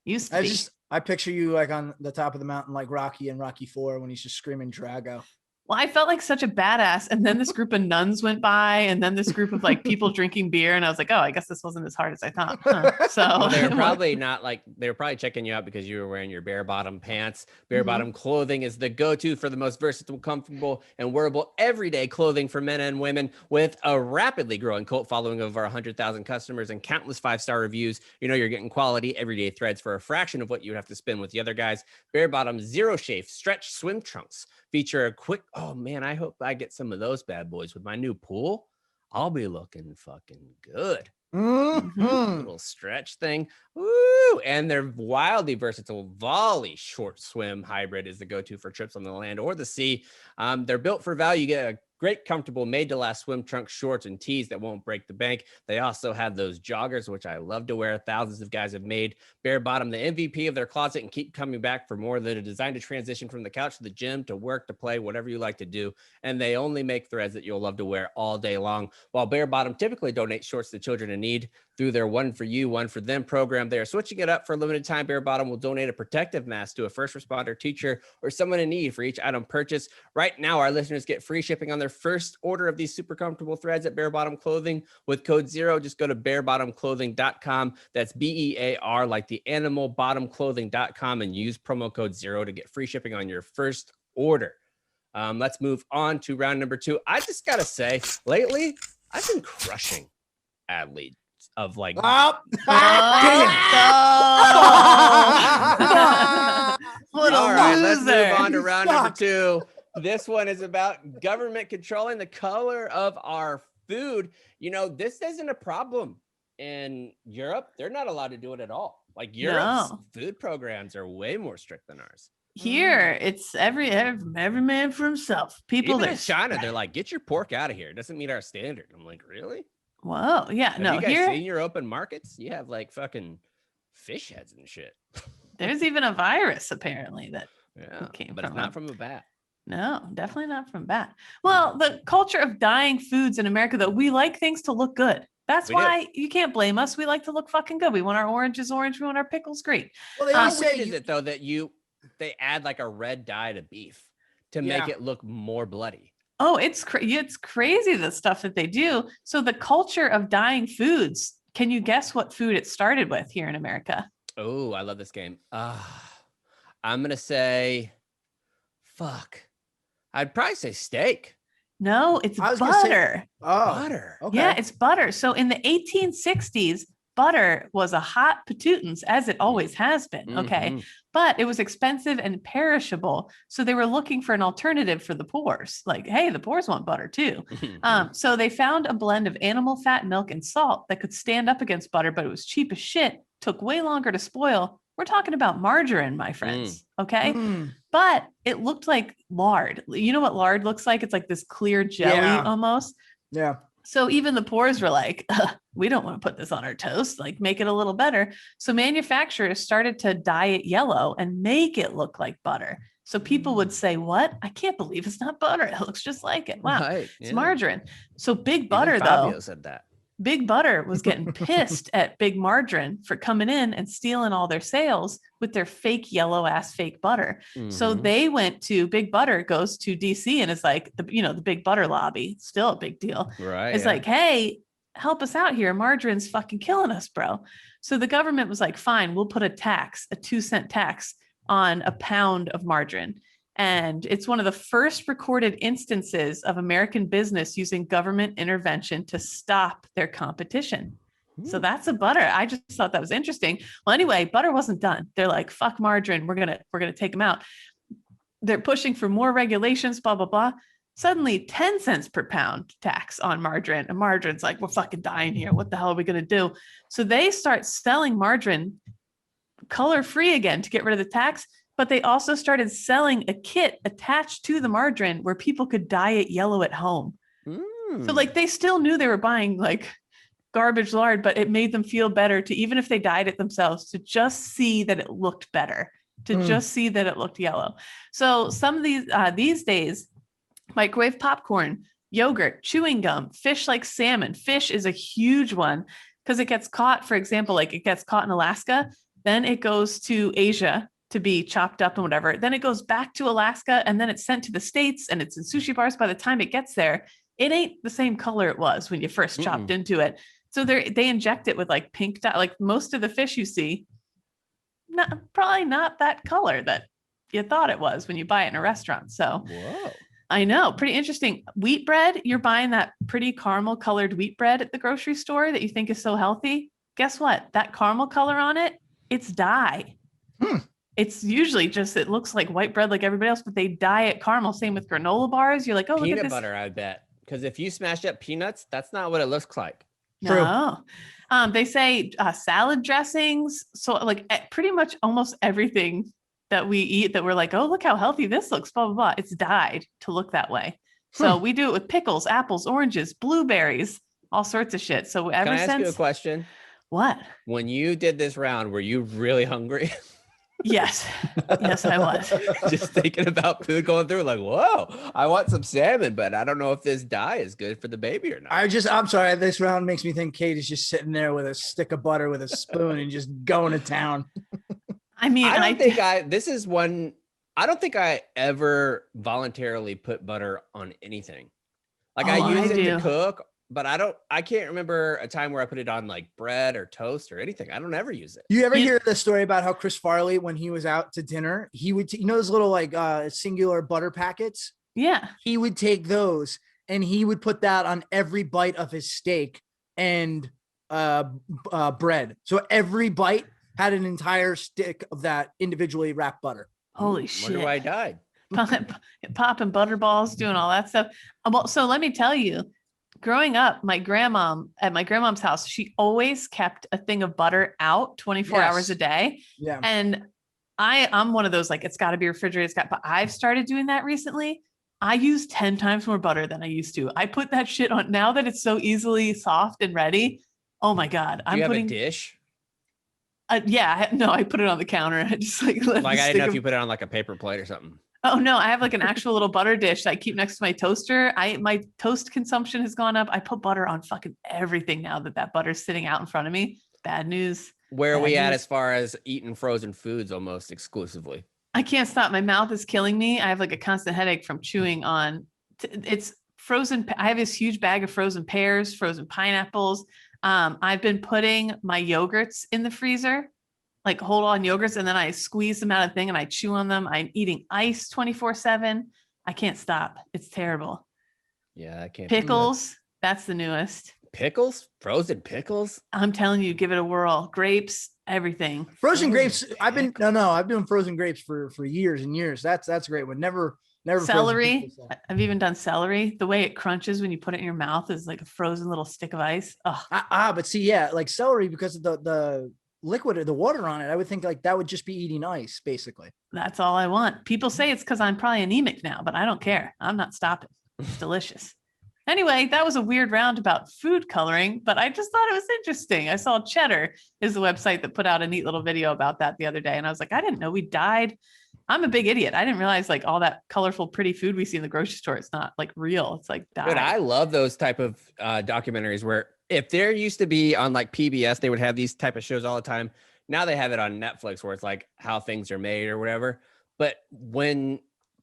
Used to be. I picture you like on the top of the mountain, like Rocky and Rocky 4 when he's just screaming Drago. Well, I felt like such a badass. And then this group of nuns went by, and then this group of like people drinking beer. And I was like, oh, I guess this wasn't as hard as I thought. Huh? So well, they were probably not like, they were probably checking you out because you were wearing your bare bottom pants. Bare bottom clothing is the go-to for the most versatile, comfortable, and wearable everyday clothing for men and women. With a rapidly growing cult following of over 100,000 customers and countless 5-star reviews, you know you're getting quality everyday threads for a fraction of what you would have to spend with the other guys. Bare bottom zero shave stretch swim trunks feature a quick, oh man, I hope I get some of those bad boys with my new pool. I'll be looking fucking good. Little stretch thing. Woo! And their wildly versatile volley short swim hybrid is the go-to for trips on the land or the sea. They're built for value. You get a great, comfortable, made-to-last swim trunk, shorts, and tees that won't break the bank. They also have those joggers, which I love to wear. Thousands of guys have made Bare Bottom the MVP of their closet and keep coming back for more. That are designed to transition from the couch to the gym, to work, to play, whatever you like to do. And they only make threads that you'll love to wear all day long. While Bare Bottom typically donates shorts to children in need through their One For You, One For Them program, they are switching it up for a limited time. Bare Bottom will donate a protective mask to a first responder, teacher, or someone in need for each item purchased. Right now, our listeners get free shipping on their first order of these super comfortable threads at Bare Bottom Clothing with code 0. Just go to barebottomclothing.com. That's BEAR, like the animal, bottomclothing.com, and use promo code 0 to get free shipping on your first order. Let's move on to round number 2. I just gotta say, lately I've been crushing ad leads of like What a all right, loser. let's move on to round number 2. This one is about government controlling the color of our food. You know, this isn't a problem in Europe. They're not allowed to do it at all. Like Europe's No. food programs are way more strict than ours. Here, it's every man for himself. People Even in there's China, they're like, get your pork out of here. It doesn't meet our standard. I'm like, really? whoa, yeah, Have no. you guys Here, seen your open markets? You have like fucking fish heads and shit. there's even a virus apparently that Yeah, came but from it's not them. from a bat. No, definitely not from bat. Well, the culture of dyeing foods in America, though, we like things to look good. That's We do. why you can't blame us. We like to look fucking good. We want our oranges orange. We want our pickles green. Well, they How always weird say is it though that they add like a red dye to beef to make it look more bloody? Oh, it's crazy the stuff that they do. So the culture of dyeing foods. Can you guess what food it started with here in America? Oh, I love this game. I'm gonna say, fuck. I'd probably say steak. No, it's I was gonna say- butter. Butter. Okay. Yeah, it's butter. So in the 1860s, butter was a hot patootin, as it always has been. Okay. Mhm. But it was expensive and perishable. So they were looking for an alternative for the poors. Like, hey, the poors want butter too. So they found a blend of animal fat, milk, and salt that could stand up against butter, but it was cheap as shit, took way longer to spoil. We're talking about margarine, my friends. Okay. Mm. But it looked like lard. You know what lard looks like? It's like this clear jelly Yeah. almost. Yeah. So even the poors were like, we don't want to put this on our toast, like make it a little better. So manufacturers started to dye it yellow and make it look like butter. So people would say, what? I can't believe it's not butter. It looks just like it. Wow. Right, It's yeah. margarine. So Big Even Butter, Fabio though, said that. Big Butter was getting pissed at Big Margarine for coming in and stealing all their sales with their fake yellow ass fake butter. So Mhm. they went to Big Butter, goes to DC, and is like, the Big Butter lobby, still a big deal. Right. It's yeah. like, hey, help us out here. Margarine's fucking killing us, bro. So the government was like, fine, we'll put a 2-cent tax on a pound of margarine. And it's one of the first recorded instances of American business using government intervention to stop their competition. So that's a butter. I just thought that was interesting. Well, anyway, butter wasn't done. They're like, fuck margarine. We're gonna take them out. They're pushing for more regulations, blah, blah, blah. Suddenly 10 cents per pound tax on margarine. And margarine's like, we're fucking dying here. What the hell are we gonna do? So they start selling margarine color free again to get rid of the tax. But they also started selling a kit attached to the margarine where people could dye it yellow at home. So like they still knew they were buying like garbage lard, but it made them feel better to, even if they dyed it themselves, to just see that it looked better, to just see that it looked yellow. So some of these days, microwave popcorn, yogurt, chewing gum, fish like salmon. Fish is a huge one because it gets caught, for example, like it gets caught in Alaska, then it goes to Asia to be chopped up and whatever. Then it goes back to Alaska and then it's sent to the States and it's in sushi bars. By the time it gets there, it ain't the same color it was when you first chopped into it. So they inject it with like pink dye. Like most of the fish you see, probably not that color that you thought it was when you buy it in a restaurant. So Whoa. I know, pretty interesting. Wheat bread, you're buying that pretty caramel colored wheat bread at the grocery store that you think is so healthy. Guess what? That caramel color on it, it's dye. It's usually just, it looks like white bread like everybody else, but they dye it caramel. Same with granola bars. You're like, oh, look at Peanut this. butter, I bet. Because if you smash up peanuts, that's not what it looks like. No. They say salad dressings. So like pretty much almost everything that we eat that we're like, oh, look how healthy this looks, blah, blah, blah. It's dyed to look that way. So we do it with pickles, apples, oranges, blueberries, all sorts of shit. So ever Can I ask since. you a question? What? When you did this round, were you really hungry? Yes. Yes, I was. Just thinking about food going through, like, whoa, I want some salmon, but I don't know if this dye is good for the baby or not. I'm sorry. This round makes me think Kate is just sitting there with a stick of butter with a spoon and just going to town. I mean, I don't think I ever voluntarily put butter on anything. Like I use it to cook, but I can't remember a time where I put it on like bread or toast or anything. I don't ever use it. You ever hear the story about how Chris Farley, when he was out to dinner, he would, those little like singular butter packets? Yeah. He would take those and he would put that on every bite of his steak and bread. So every bite had an entire stick of that individually wrapped butter. Holy shit. Wonder why I died. Popping butter balls, doing all that stuff. Well, so let me tell you, Growing up, my grandmom's house, she always kept a thing of butter out 24 hours a day. Yeah. And I'm one of those, like, it's got to be refrigerated. But I've started doing that recently. I use 10 times more butter than I used to. I put that shit on now that it's so easily soft and ready. Oh my God. Do you have a dish? I put it on the counter. I just like I didn't know if you put it on like a paper plate or something. Oh no, I have like an actual little butter dish that I keep next to my toaster. My toast consumption has gone up. I put butter on fucking everything now that butter's sitting out in front of me. Bad news. Where are we at as far as eating frozen foods almost exclusively? I can't stop. My mouth is killing me. I have like a constant headache from chewing on. It's frozen. I have this huge bag of frozen pears, frozen pineapples. I've been putting my yogurts in the freezer, like hold on yogurts, and then I squeeze them out of the thing and I chew on them. I'm eating ice 24/7. I can't stop. It's terrible. Yeah, I can't. Pickles. That's the newest. Pickles? Frozen pickles? I'm telling you, give it a whirl. Grapes, everything. Frozen grapes. I've been frozen grapes for years and years. That's a great one. Never Celery. I've even done celery. The way it crunches when you put it in your mouth is like a frozen little stick of ice. Oh. But see, yeah, like celery, because of the liquid or the water on it, I would think like that would just be eating ice, basically. That's all I want. People say it's because I'm probably anemic now, but I don't care. I'm not stopping. It's delicious. Anyway, that was a weird round about food coloring, but I just thought it was interesting. I saw Cheddar is the website that put out a neat little video about that the other day. And I was like, I didn't know we dyed. I'm a big idiot. I didn't realize like all that colorful, pretty food we see in the grocery store, it's not like real. It's like dyed. But I love those type of documentaries where if there used to be on like PBS, they would have these type of shows all the time. Now they have it on Netflix where it's like how things are made or whatever. But when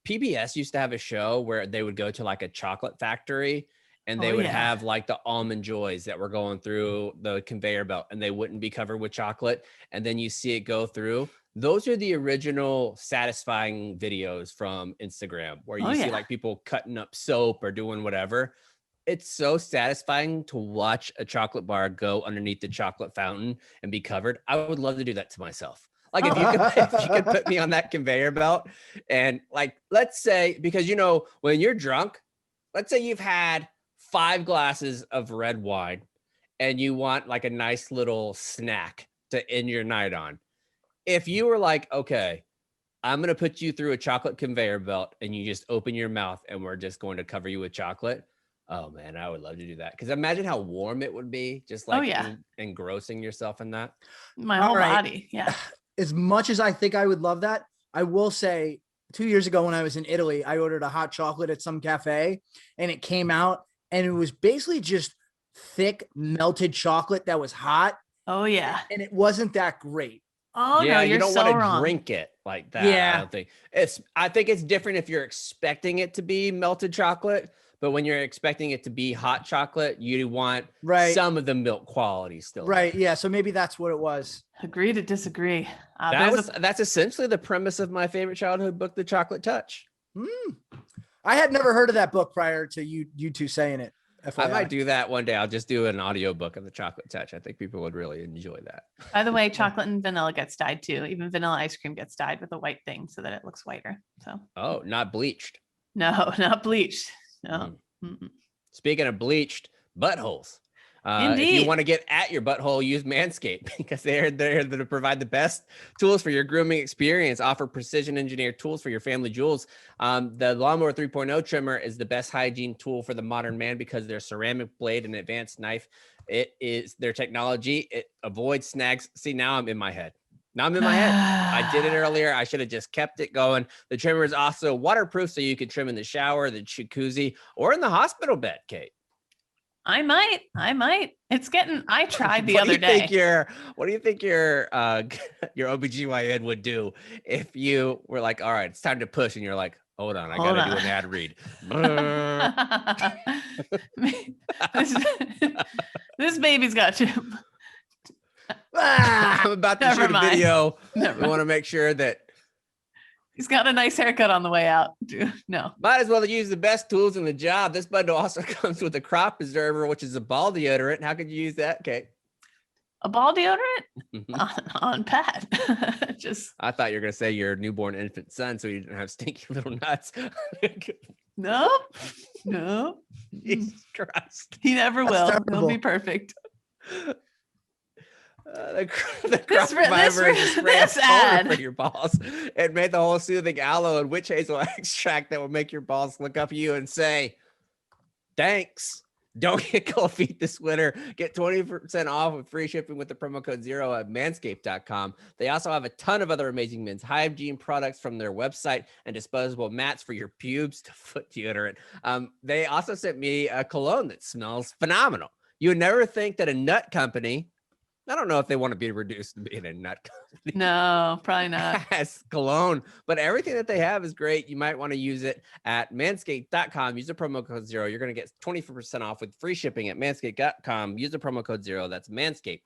PBS used to have a show where they would go to like a chocolate factory and they would have like the almond joys that were going through the conveyor belt and they wouldn't be covered with chocolate. And then you see it go through. Those are the original satisfying videos from Instagram where you see like people cutting up soap or doing whatever. It's so satisfying to watch a chocolate bar go underneath the chocolate fountain and be covered. I would love to do that to myself. Like if you could put me on that conveyor belt and like, let's say, because, you know, when you're drunk, let's say you've had 5 glasses of red wine and you want like a nice little snack to end your night on. If you were like, okay, I'm going to put you through a chocolate conveyor belt and you just open your mouth and we're just going to cover you with chocolate. Oh man, I would love to do that. Because imagine how warm it would be just like engrossing yourself in that. My whole body. Yeah. As much as I think I would love that, I will say 2 years ago when I was in Italy, I ordered a hot chocolate at some cafe and it came out and it was basically just thick melted chocolate that was hot. Oh yeah. And it wasn't that great. Oh yeah, no, you don't want to wrong. drink it like that. Yeah. I think it's different if you're expecting it to be melted chocolate, but when you're expecting it to be hot chocolate, you want some of the milk quality still. Right. Yeah. So maybe that's what it was. Agree to disagree. That's essentially the premise of my favorite childhood book, The Chocolate Touch. I had never heard of that book prior to you two saying it. FYI. I might do that one day. I'll just do an audio book of The Chocolate Touch. I think people would really enjoy that. By the way, chocolate and vanilla gets dyed too. Even vanilla ice cream gets dyed with a white thing so that it looks whiter. So. Not bleached. No, not bleached. No. Speaking of bleached buttholes, if you want to get at your butthole, use Manscaped because they're there to provide the best tools for your grooming experience. Offer precision engineered tools for your family jewels. The Lawnmower 3.0 trimmer is the best hygiene tool for the modern man because their ceramic blade and advanced knife. It is their technology. It avoids snags. See, now I'm in my head. I did it earlier. I should have just kept it going. The trimmer is also waterproof, so you can trim in the shower, the jacuzzi, or in the hospital bed, Kate. I might. I tried the other day. What do you think your OBGYN would do if you were like, all right, it's time to push, and you're like, hold on, I got to do an ad read. This baby's got you. I'm about to shoot a video. We want to make sure that he's got a nice haircut on the way out. No. Might as well use the best tools in the job. This bundle also comes with a crop preserver, which is a ball deodorant. How could you use that, Kate? A ball deodorant? On Pat. I thought you were going to say your newborn infant son so you didn't have stinky little nuts. No. Jesus Christ. He never That's will. He'll terrible. be perfect. The crop fiber is a spray of this toner ad. for your balls. It made the whole soothing aloe and witch hazel extract that will make your balls look up at you and say, thanks. Don't get cold feet this winter. Get 20% off with free shipping with the promo code 0 at manscaped.com. They also have a ton of other amazing men's hygiene products from their website and disposable mats for your pubes to foot deodorant. They also sent me a cologne that smells phenomenal. You would never think that a nut company, I don't know if they want to be reduced to being a nut company. No, probably not. Has cologne, but everything that they have is great. You might want to use it at manscaped.com. Use the promo code 0. You're going to get 24% off with free shipping at manscaped.com. Use the promo code 0. That's Manscaped.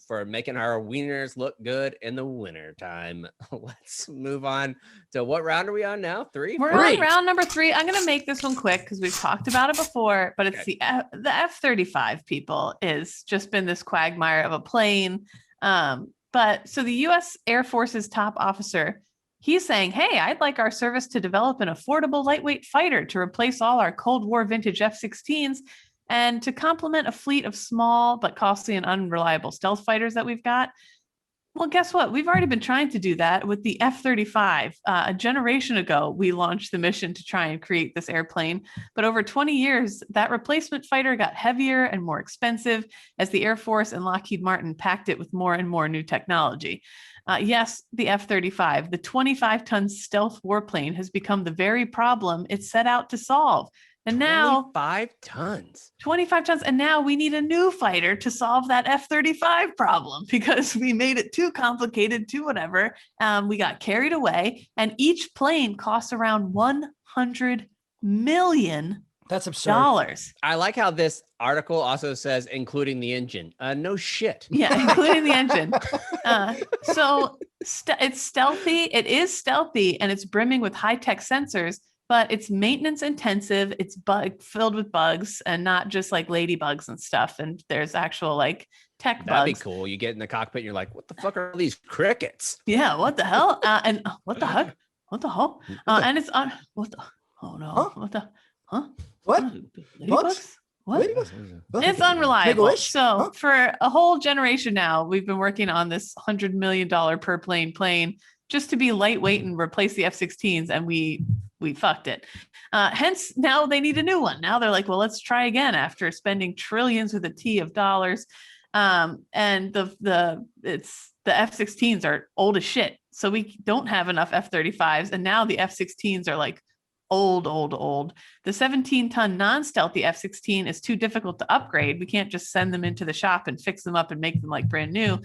For making our wieners look good in the winter time. Let's move on to what round are we on now? We're on round number 3. I'm going to make this one quick because we've talked about it before, but it's the F-35 people is just been this quagmire of a plane. But so the U.S. Air Force's top officer, he's saying, hey, I'd like our service to develop an affordable lightweight fighter to replace all our Cold War vintage F-16s and to complement a fleet of small but costly and unreliable stealth fighters that we've got. Well, guess what? We've already been trying to do that with the F-35. A generation ago, we launched the mission to try and create this airplane. But over 20 years, that replacement fighter got heavier and more expensive as the Air Force and Lockheed Martin packed it with more and more new technology. Yes, the F-35, the 25-ton stealth warplane, has become the very problem it set out to solve. And now 25 tons. 25 tons. And now we need a new fighter to solve that F-35 problem because we made it too complicated, too whatever. We got carried away, and each plane costs around $100 million. That's absurd. I like how this article also says, including the engine. No shit. Yeah, including the engine. So it's stealthy. It is stealthy, and it's brimming with high-tech sensors, but it's maintenance intensive. It's filled with bugs and not just like ladybugs and stuff. And there's actual like tech bugs. That'd be cool. You get in the cockpit and you're like, what the fuck are all these crickets? Yeah, what the hell? And what the heck? What the hell? And it's on what the oh no. Huh? What the huh? What? Ladybugs? What? Ladybugs? It's unreliable. Make-a-wish? So Huh? for a whole generation now, we've been working on this $100 million per plane just to be lightweight and replace the F-16s, and we fucked it. Hence, now they need a new one. Now they're like, well, let's try again after spending trillions with a T of dollars. And the F-16s are old as shit, so we don't have enough F-35s, and now the F-16s are like old. The 17-ton non-stealthy F-16 is too difficult to upgrade. We can't just send them into the shop and fix them up and make them like brand new.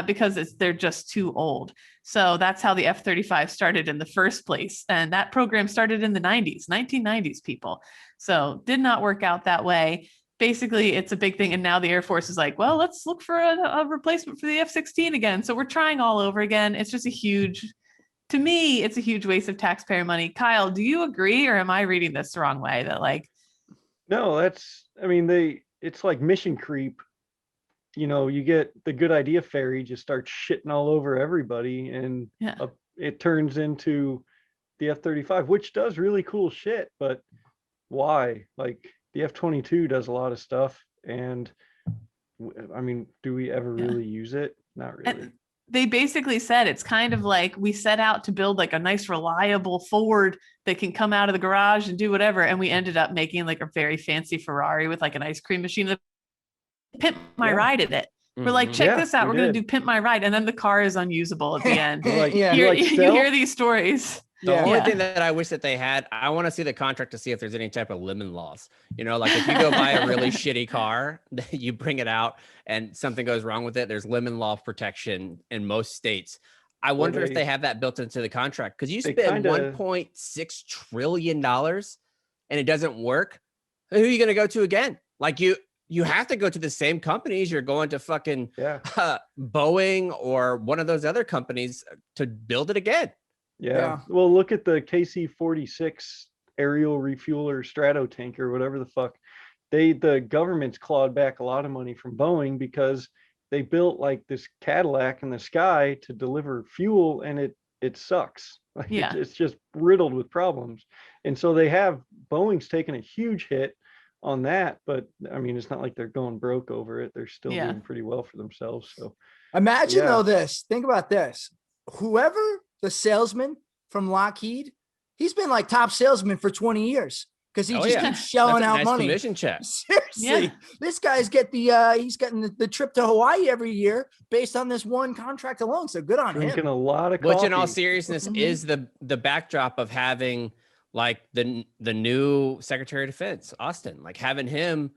Because they're just too old. So that's how the F-35 started in the first place. And that program started in the 1990s, people. So did not work out that way. Basically, it's a big thing. And now the Air Force is like, well, let's look for a replacement for the F-16 again. So we're trying all over again. It's just to me, it's a huge waste of taxpayer money. Kyle, do you agree, or am I reading this the wrong way? That like, no, it's like mission creep. You know, you get the good idea fairy just starts shitting all over everybody, and it turns into the F-35, which does really cool shit. But why? Like the F-22 does a lot of stuff, and I mean, do we ever really use it? Not really. And they basically said it's kind of like we set out to build like a nice, reliable Ford that can come out of the garage and do whatever, and we ended up making like a very fancy Ferrari with like an ice cream machine. Pimp my ride in it. We're like, check this out. We're going to do Pimp My Ride. And then the car is unusable at the end. You hear these stories. The only thing that I wish that they had, I want to see the contract to see if there's any type of lemon laws. You know, like if you go buy a really shitty car, you bring it out and something goes wrong with it, there's lemon law protection in most states. I wonder if they have that built into the contract, because you spend $1.6 trillion and it doesn't work. Who are you going to go to again? Like you have to go to the same companies. You're going to fucking Boeing or one of those other companies to build it again. Yeah. Well, look at the KC-46 aerial refueler strato tanker, whatever the fuck. The government's clawed back a lot of money from Boeing because they built like this Cadillac in the sky to deliver fuel, and it sucks. Like it's just riddled with problems. And so Boeing's taken a huge hit on that, but I mean, it's not like they're going broke over it. They're still doing pretty well for themselves. So imagine though think about this. Whoever the salesman from Lockheed, he's been like top salesman for 20 years because he keeps shelling out money. Commission check. Seriously, this guy's he's getting the trip to Hawaii every year based on this one contract alone. So good on drinking him. A lot of coffee. Which in all seriousness is the backdrop of having like the new Secretary of Defense, Austin, like having him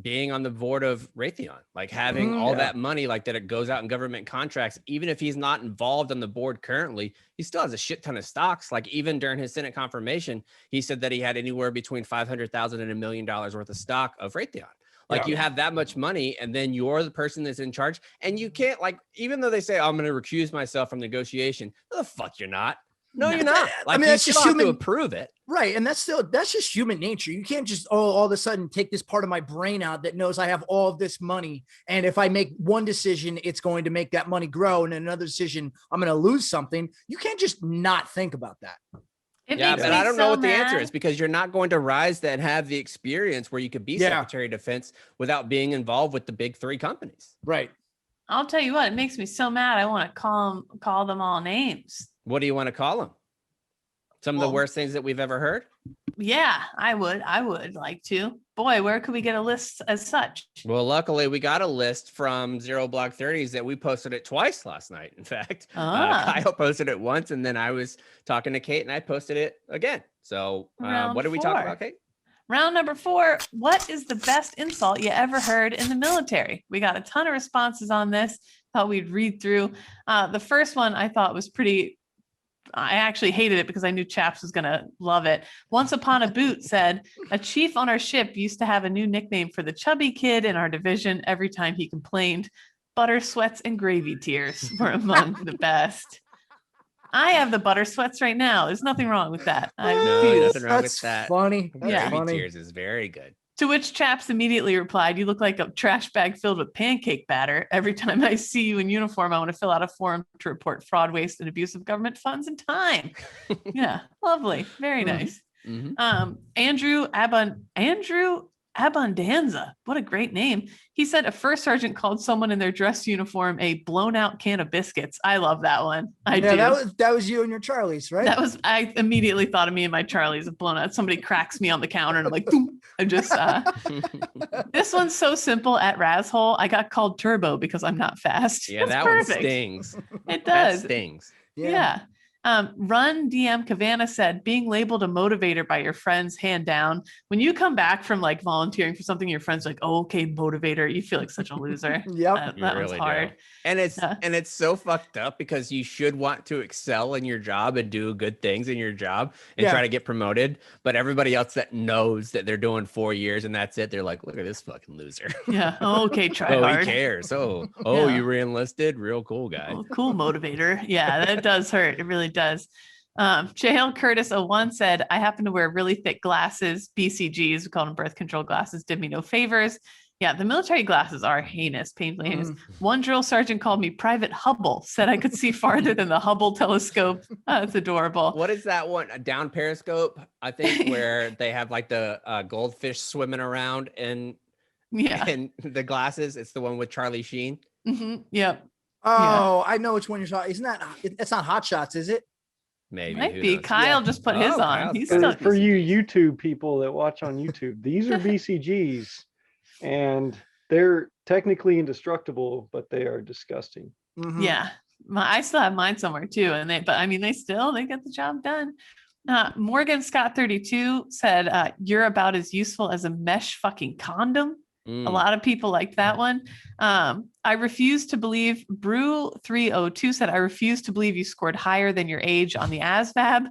being on the board of Raytheon, like having all that money, like that it goes out in government contracts. Even if he's not involved on the board currently, he still has a shit ton of stocks. Like even during his Senate confirmation, he said that he had anywhere between $500,000 and $1 million worth of stock of Raytheon. Like you have that much money and then you're the person that's in charge and you can't, like, even though they say, I'm going to recuse myself from negotiation, no, the fuck you're not. No, you're not. Like, I mean, that's just human to approve it. Right. And that's just human nature. You can't just, all of a sudden take this part of my brain out that knows I have all of this money. And if I make one decision, it's going to make that money grow. And another decision, I'm going to lose something. You can't just not think about that. But I don't know what the answer is because you're not going to rise and have the experience where you could be Secretary of Defense without being involved with the big three companies. Right. I'll tell you what, it makes me so mad. I want to call them all names. What do you want to call them? Some of the worst things that we've ever heard? Yeah, I would like to. Boy, where could we get a list as such? Well, luckily we got a list from Zero Block 30s that we posted it twice last night. In fact, Kyle posted it once and then I was talking to Kate and I posted it again. So what did we talk about, Kate? Round number 4. What is the best insult you ever heard in the military? We got a ton of responses on this. Thought we'd read through. The first one I thought was I actually hated it because I knew Chaps was going to love it. Once Upon a Boot said, a chief on our ship used to have a new nickname for the chubby kid in our division every time he complained. Butter sweats and gravy tears were among the best. I have the butter sweats right now. There's nothing wrong with that. Nothing wrong with that. Funny. Gravy tears is very good. To which Chaps immediately replied, you look like a trash bag filled with pancake batter. Every time I see you in uniform, I want to fill out a form to report fraud, waste, and abuse of government funds and time. Yeah, lovely. Very nice. Mm-hmm. Andrew Abundanza. What a great name. He said a first sergeant called someone in their dress uniform a blown out can of biscuits. I love that one. I do. That was you and your Charlies, right? I immediately thought of me and my Charlies of blown out. Somebody cracks me on the counter and I'm like, boom. I'm just, this one's so simple at Razhole. I got called Turbo because I'm not fast. Yeah, that one stings. It does. That stings. Yeah. Run DM Cavana said, being labeled a motivator by your friends, hand down. When you come back from like volunteering for something, your friends are like, oh, okay, motivator. You feel like such a loser. Yep. That one's hard. Do. And it's so fucked up because you should want to excel in your job and do good things in your job and try to get promoted. But everybody else that knows that they're doing 4 years and that's it, they're like, look at this fucking loser. Yeah. Oh, okay. Try hard. He cares. You re-enlisted. Real cool guy. Oh, cool motivator. Yeah, that does hurt. It really does. Jahel Curtis 01 said, I happen to wear really thick glasses, BCGs, we call them birth control glasses, did me no favors. Yeah, the military glasses are heinous, painfully heinous. One drill sergeant called me Private Hubble, said I could see farther than the Hubble telescope. It's adorable. What is that one? A down periscope, I think, where they have like the goldfish swimming around and the glasses. It's the one with Charlie Sheen. Mm-hmm. Yep. Oh, I know which one you're talking. It's not Hot Shots, is it? Maybe. Might be. Kyle just put his on. He's still for you YouTube people that watch on YouTube. These are BCGs. And they're technically indestructible, but they are disgusting. Mm-hmm. Yeah. I still have mine somewhere too. They get the job done. Morgan Scott 32 said, you're about as useful as a mesh fucking condom. A lot of people liked that one. I refuse to believe, Brew 302 said, I refuse to believe you scored higher than your age on the ASVAB.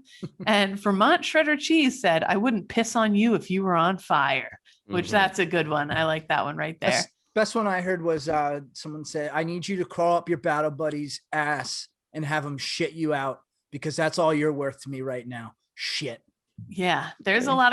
And Vermont Shredder Cheese said, I wouldn't piss on you if you were on fire, which that's a good one. I like that one right there. Best one I heard was someone said, I need you to crawl up your battle buddy's ass and have him shit you out because that's all you're worth to me right now. Shit. Yeah, there was a lot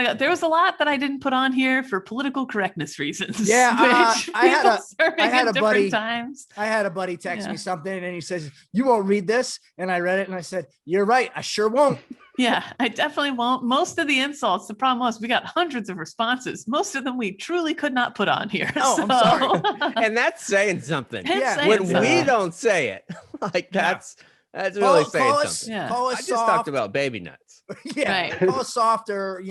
that I didn't put on here for political correctness reasons. Yeah, I had a buddy. Times. I had a buddy text me something, and he says, "You won't read this," and I read it, and I said, "You're right, I sure won't." Yeah, I definitely won't. Most of the insults, the problem was we got hundreds of responses. Most of them we truly could not put on here. Oh, I'm sorry. And that's saying something. It's Yeah. saying When we something. don't say it, like that's really saying Call us, something. Yeah. call I us just soft. talked about baby nuts. Yeah, Right. call us soft or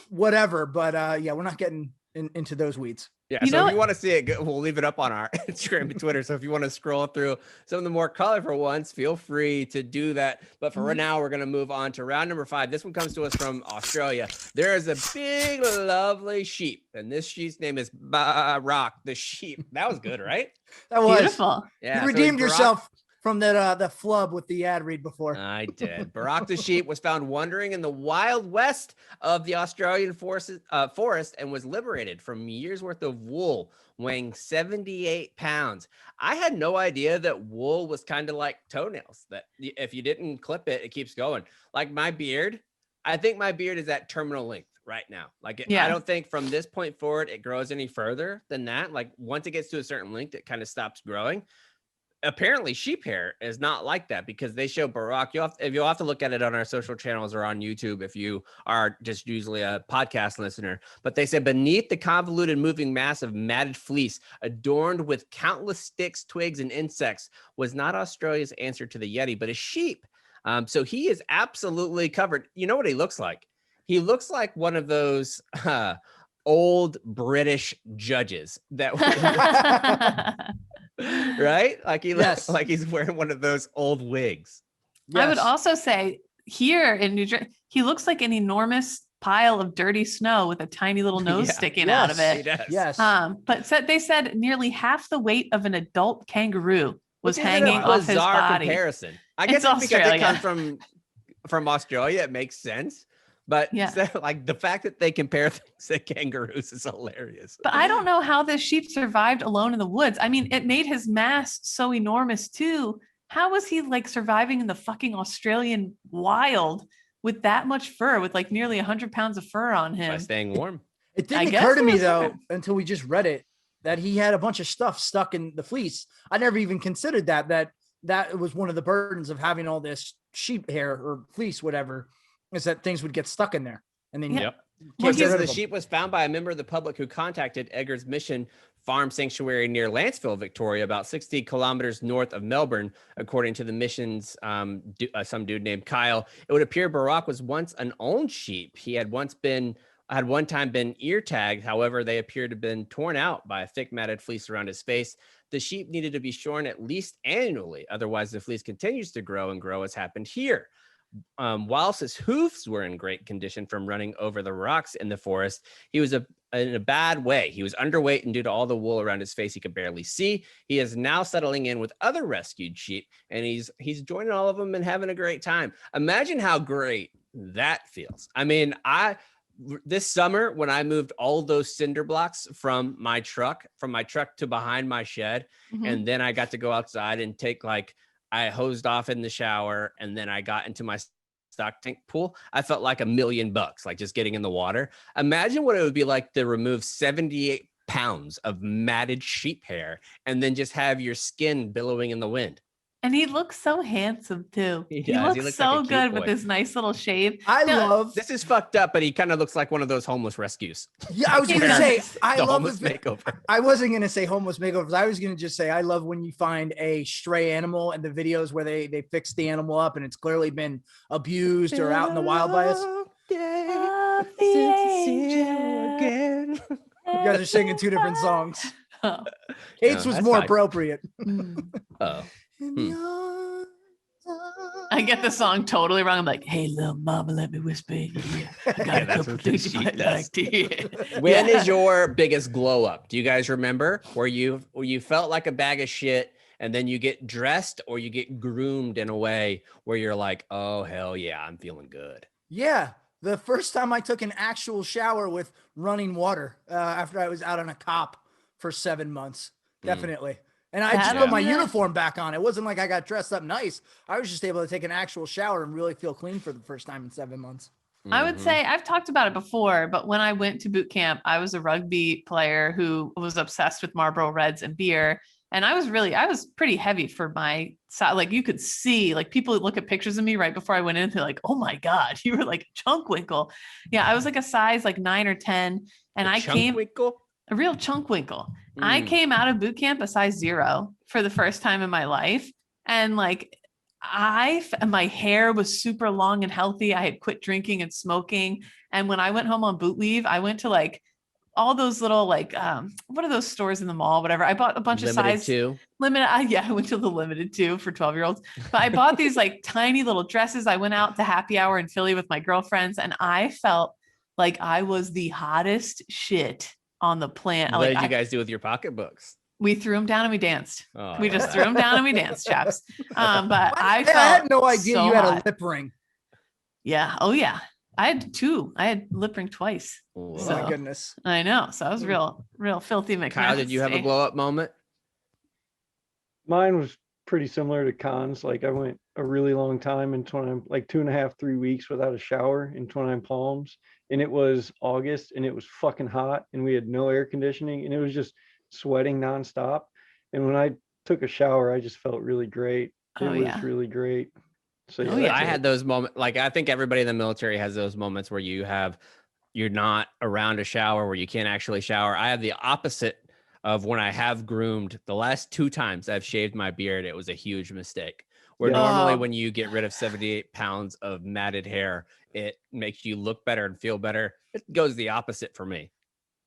whatever. But yeah, we're not getting into those weeds. Yeah, You so know if you want to see it, we'll leave it up on our Instagram and Twitter. So if you want to scroll through some of the more colorful ones, feel free to do that. But for right now, we're going to move on to round number 5. This one comes to us from Australia. There is a big, lovely sheep, and this sheep's name is Barack the sheep. That was good, right? That was Beautiful. Yeah, you redeemed yourself from that flub with the ad read before. I did. Barack the sheep was found wandering in the wild west of the Australian forest and was liberated from years worth of wool, weighing 78 pounds. I had no idea that wool was kind of like toenails, that if you didn't clip it, it keeps going. Like my beard, I think my beard is at terminal length right now. Like I don't think from this point forward, it grows any further than that. Like once it gets to a certain length, it kind of stops growing. Apparently sheep hair is not like that because they show Barack. You'll have to look at it on our social channels or on YouTube if you are just usually a podcast listener. But they said beneath the convoluted moving mass of matted fleece adorned with countless sticks, twigs, and insects was not Australia's answer to the Yeti, but a sheep. So he is absolutely covered. You know what he looks like? He looks like one of those old British judges that right? Like he looks like he's wearing one of those old wigs. I would also say here in New Jersey, he looks like an enormous pile of dirty snow with a tiny little nose sticking out of it. He does. Yes. But they said nearly half the weight of an adult kangaroo was hanging off his body. Comparison. I guess it's because it comes from Australia, it makes sense. But like the fact that they compare things to kangaroos is hilarious. But I don't know how this sheep survived alone in the woods. I mean, it made his mass so enormous too. How was he like surviving in the fucking Australian wild with that much fur, with like nearly 100 pounds of fur on him? By staying warm. It didn't occur to me though, until we just read it, that he had a bunch of stuff stuck in the fleece. I never even considered that was one of the burdens of having all this sheep hair or fleece, whatever, is that things would get stuck in there. And then the sheep was found by a member of the public who contacted Eggers Mission Farm Sanctuary near Lanceville, Victoria, about 60 kilometers north of Melbourne, according to the mission's some dude named Kyle. It would appear Barack was once an owned sheep. He had one time been ear tagged. However, they appear to have been torn out by a thick matted fleece around his face. The sheep needed to be shorn at least annually. Otherwise, the fleece continues to grow and grow as happened here. Whilst his hoofs were in great condition from running over the rocks in the forest, he was in a bad way. He was underweight, and due to all the wool around his face, he could barely see. He is now settling in with other rescued sheep, and he's joining all of them and having a great time. Imagine how great that feels. I mean, this summer when I moved all those cinder blocks from my truck to behind my shed, and then I got to go outside and take I hosed off in the shower, and then I got into my stock tank pool. I felt like $1 million, like just getting in the water. Imagine what it would be like to remove 78 pounds of matted sheep hair and then just have your skin billowing in the wind. And he looks so handsome too. He looks so like good with his nice little shave. This is fucked up, but he kind of looks like one of those homeless rescues. Yeah, I was going to say, I love homeless makeover. I wasn't going to say homeless makeovers. I was going to just say, I love when you find a stray animal and the videos where they fix the animal up and it's clearly been abused or out in the wild by us. You guys are singing two different songs. Kate's was more appropriate. I get the song totally wrong. I'm like, hey, little mama, let me whisper in your ear. I got a couple things you might like to hear. When is your biggest glow up? Do you guys remember where you felt like a bag of shit and then you get dressed or you get groomed in a way where you're like, oh, hell yeah, I'm feeling good? Yeah. The first time I took an actual shower with running water after I was out on a cop for 7 months. Definitely. And I just put my uniform back on. It wasn't like I got dressed up nice. I was just able to take an actual shower and really feel clean for the first time in 7 months. I would say I've talked about it before, but when I went to boot camp, I was a rugby player who was obsessed with Marlboro Reds and beer. And I was pretty heavy for my size. Like you could see, like people would look at pictures of me right before I went in. They're like, oh my God, you were like chunk winkle. Yeah. I was like a size like 9 or 10. And I came a real chunk winkle. I came out of boot camp a size 0 for the first time in my life. And like, my hair was super long and healthy. I had quit drinking and smoking. And when I went home on boot leave, I went to like all those little like what are those stores in the mall, whatever. I bought a bunch of size limited. I went to the limited 2 for 12-year-olds, but I bought these like tiny little dresses. I went out to happy hour in Philly with my girlfriends, and I felt like I was the hottest shit on the planet. What did you guys do with your pocketbooks? We threw them down and we danced. We just threw them down and we danced, chaps. But I had no idea you had a lip ring. Yeah. Oh yeah. I had 2. I had lip ring twice. Oh my goodness. I know. So I was real filthy McNasty. Kyle, did you have a glow up moment? Mine was pretty similar to Khan's. Like I went a really long time in 20, like 2.5, 3 weeks without a shower in 29 Palms. And it was August and it was fucking hot and we had no air conditioning and it was just sweating nonstop. And when I took a shower, I just felt really great. It was really great. So yeah, I had those moments. Like I think everybody in the military has those moments where you're not around a shower, where you can't actually shower. I have the opposite of when I have groomed. The last 2 times I've shaved my beard, it was a huge mistake. Where normally when you get rid of 78 pounds of matted hair, it makes you look better and feel better. It goes the opposite for me.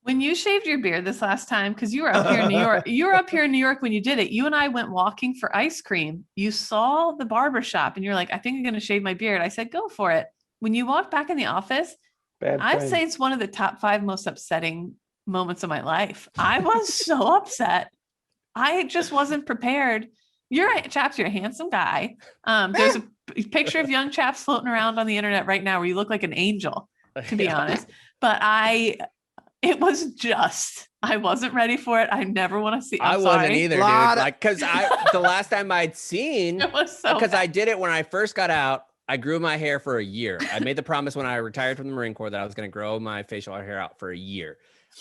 When you shaved your beard this last time, because you were up here in New York, you were up here in New York when you did it. You and I went walking for ice cream. You saw the barber shop and you're like, I think I'm going to shave my beard. I said, go for it. When you walked back in the office, I'd say it's one of the top 5 most upsetting moments of my life. I was so upset. I just wasn't prepared. Chaps, you're a handsome guy. There's a picture of young Chaps floating around on the internet right now where you look like an angel, to be honest. But it was just, I wasn't ready for it. I never want to see. I wasn't either, dude. Like, cause the last time I'd seen, it was because I did it when I first got out. I grew my hair for a year. I made the promise when I retired from the Marine Corps that I was going to grow my facial hair out for a year.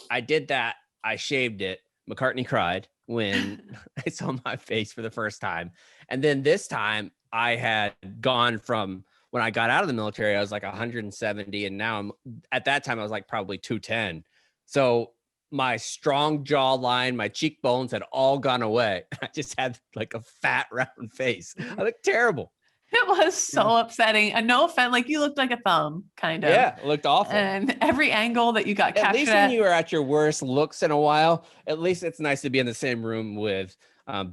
I did that. I shaved it. McCartney cried when I saw my face for the first time. And then this time I had gone from when I got out of the military, I was like 170. And now at that time I was like probably 210. So my strong jawline, my cheekbones had all gone away. I just had like a fat round face. I looked terrible. It was so upsetting. And no offense, like you looked like a thumb, kind of. Yeah, it looked awful. And every angle that you got captured at least when you were at your worst looks in a while, at least it's nice to be in the same room with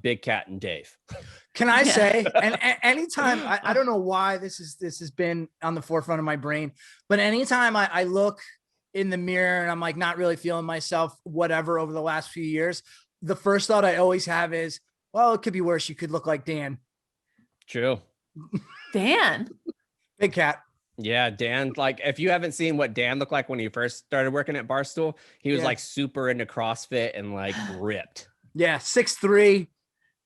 Big Cat and Dave. Can I say, and anytime, I don't know why this has been on the forefront of my brain, but anytime I look in the mirror and I'm like not really feeling myself, whatever, over the last few years, the first thought I always have is, well, it could be worse. You could look like Dan. True. Dan. Big Cat. Yeah, Dan. Like, if you haven't seen what Dan looked like when he first started working at Barstool, he was like super into CrossFit and like ripped. Yeah, 6'3",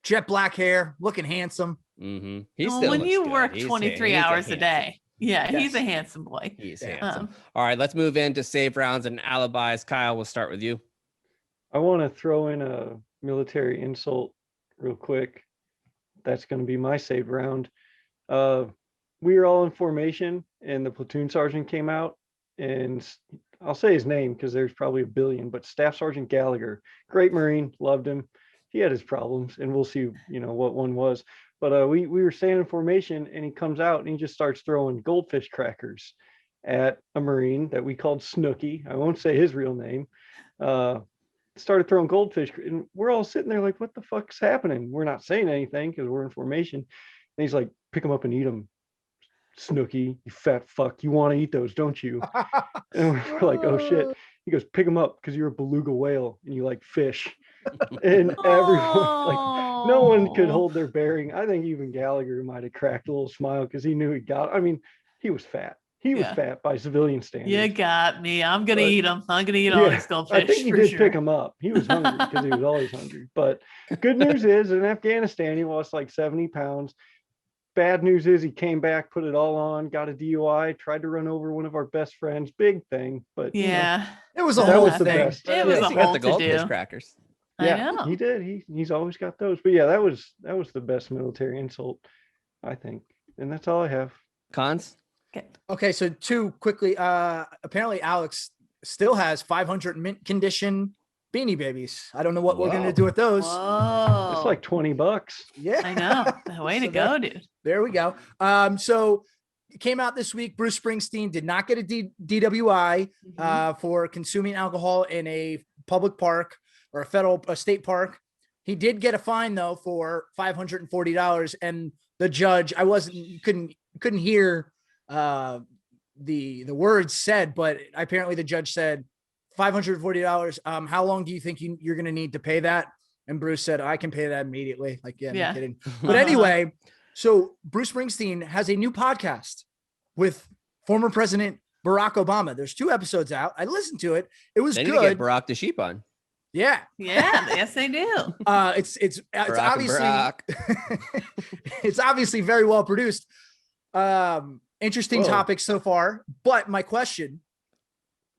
jet black hair, looking handsome. Mm-hmm. When you work 23 hours a day. Yeah, yes. He's a handsome boy. He's handsome. All right, let's move into save rounds and alibis. Kyle, we'll start with you. I want to throw in a military insult real quick. That's going to be my save round. We were all in formation and the platoon sergeant came out, and I'll say his name because there's probably a billion, but Staff Sergeant Gallagher, great Marine, loved him. He had his problems and we'll see, what one was. But we were staying in formation and he comes out and he just starts throwing goldfish crackers at a Marine that we called Snooky. I won't say his real name. Started throwing goldfish and we're all sitting there like, what the fuck's happening? We're not saying anything because we're in formation. And he's like, pick them up and eat them. Snooky, you fat fuck. You want to eat those, don't you? And we're like, oh shit. He goes, pick them up because you're a beluga whale and you like fish. And everyone, like, no one could hold their bearing. I think even Gallagher might have cracked a little smile because he knew he got, he was fat. He was fat by civilian standards. You got me. I'm going to eat them. I'm going to eat all these goldfish. I think he did pick him up. He was hungry because he was always hungry. But good news is in Afghanistan, he lost like 70 pounds. Bad news is he came back, put it all on, got a DUI, tried to run over one of our best friends. Big thing. But it was a whole thing. It was a whole the goldfish crackers. Yeah, I know. he did. He's always got those. But yeah, that was the best military insult, I think. And that's all I have. Cons? Okay, so two quickly. Apparently Alex still has 500 mint condition Beanie Babies. I don't know what we're gonna do with those. Whoa. It's like $20. Yeah, I know. Way to go, dude. There we go. So it came out this week. Bruce Springsteen did not get a DWI for consuming alcohol in a public park or a state park. He did get a fine though for $540, and the judge, couldn't hear the words said, but apparently the judge said $540. How long do you think you're going to need to pay that? And Bruce said, I can pay that immediately. Like, yeah, no kidding. But anyway, so Bruce Springsteen has a new podcast with former President Barack Obama. There's 2 episodes out. I listened to it. It was good. Get Barack the sheep on. Yeah. Yeah. Yes, they do. It's obviously it's obviously very well produced. Interesting topic so far. But my question,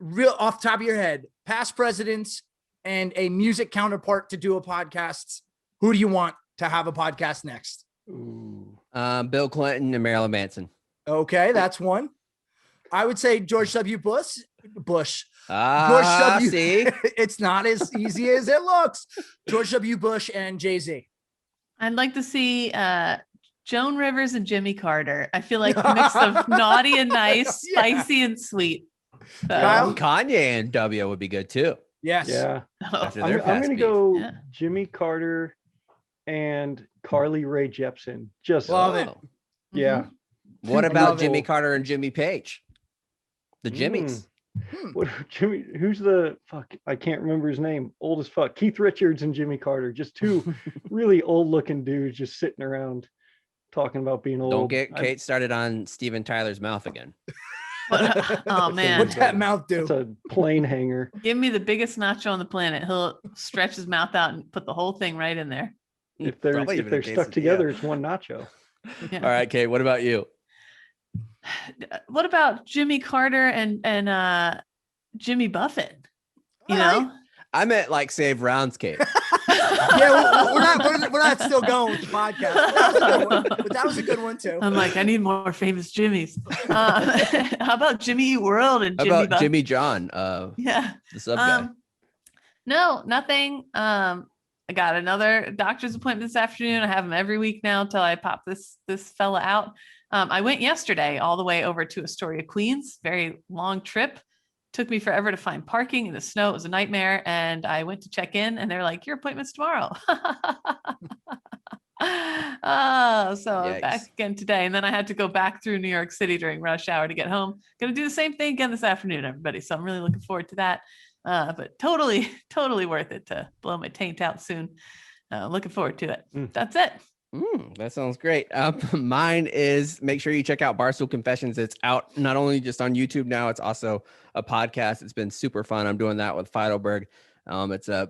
real off the top of your head, past presidents and a music counterpart to do a podcast, who do you want to have a podcast next? Ooh. Bill Clinton and Marilyn Manson. Okay, that's one. I would say George W. Bush. George W. See? It's not as easy as it looks. George W. Bush and Jay-Z. I'd like to see Joan Rivers and Jimmy Carter. I feel like a mix of naughty and nice, spicy and sweet. So, Kanye and W would be good too. Yes. Yeah. After I'm their past going to beef. go Jimmy Carter and Carly Rae Jepsen. Just Love it. Yeah. What about love Jimmy it. Carter and Jimmy Page? The Jimmys. What Jimmy? Who's the fuck? I can't remember his name. Old as fuck. Keith Richards and Jimmy Carter. Just 2 really old looking dudes just sitting around talking about being old. Don't get Kate started on Steven Tyler's mouth again. oh man. What's that mouth do? It's a plane hanger. Give me the biggest nacho on the planet. He'll stretch his mouth out and put the whole thing right in there. If they're Probably even a stuck quesadilla. together, it's one nacho. Yeah. All right, Kate, what about you? What about Jimmy Carter and Jimmy Buffett? You know? I meant like save rounds, Kate. Yeah, we're not still going with the podcast. That was a good one, but that was a good one too. I'm like, I need more famous Jimmys. How about Jimmy Eat World and How Jimmy about Buffett? Jimmy John? Yeah. The sub guy. No, nothing. I got another doctor's appointment this afternoon. I have them every week now until I pop this fella out. I went yesterday all the way over to Astoria, Queens. Very long trip. Took me forever to find parking in the snow. It was a nightmare. And I went to check in and they're like, your appointment's tomorrow. So I'm back again today. And then I had to go back through New York City during rush hour to get home. Gonna do the same thing again this afternoon, everybody. So I'm really looking forward to that. But totally worth it to blow my taint out soon. Looking forward to it. That's it. That sounds great. Mine is, make sure you check out Barstool Confessions. It's out not only just on YouTube now, it's also a podcast. It's been super fun. I'm doing that with Feidelberg. It's a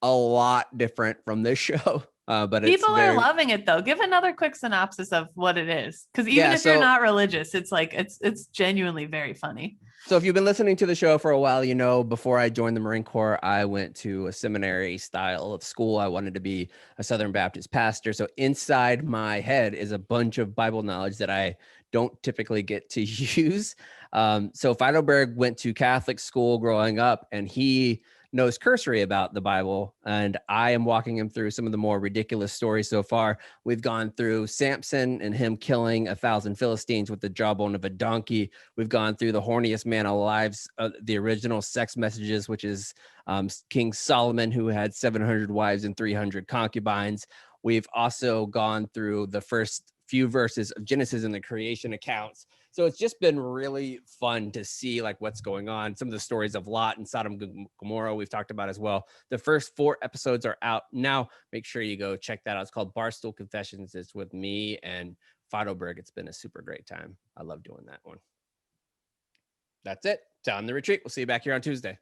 lot different from this show. But people are loving it though. Give another quick synopsis of what it is. Because even if you're not religious, it's like it's genuinely very funny. So if you've been listening to the show for a while, you know, before I joined the Marine Corps, I went to a seminary style of school. I wanted to be a Southern Baptist pastor. So inside my head is a bunch of Bible knowledge that I don't typically get to use. So Feidelberg went to Catholic school growing up, and he knows cursory about the Bible, and I am walking him through some of the more ridiculous stories so far. We've gone through Samson and him killing 1,000 Philistines with the jawbone of a donkey. We've gone through the horniest man alive, the original sex messages, which is King Solomon, who had 700 wives and 300 concubines. We've also gone through the first few verses of Genesis and the creation accounts. So it's just been really fun to see like what's going on. Some of the stories of Lot and Sodom and Gomorrah we've talked about as well. The first 4 episodes are out now. Make sure you go check that out. It's called Barstool Confessions. It's with me and Feidelberg. It's been a super great time. I love doing that one. That's it. It's on the retreat. We'll see you back here on Tuesday.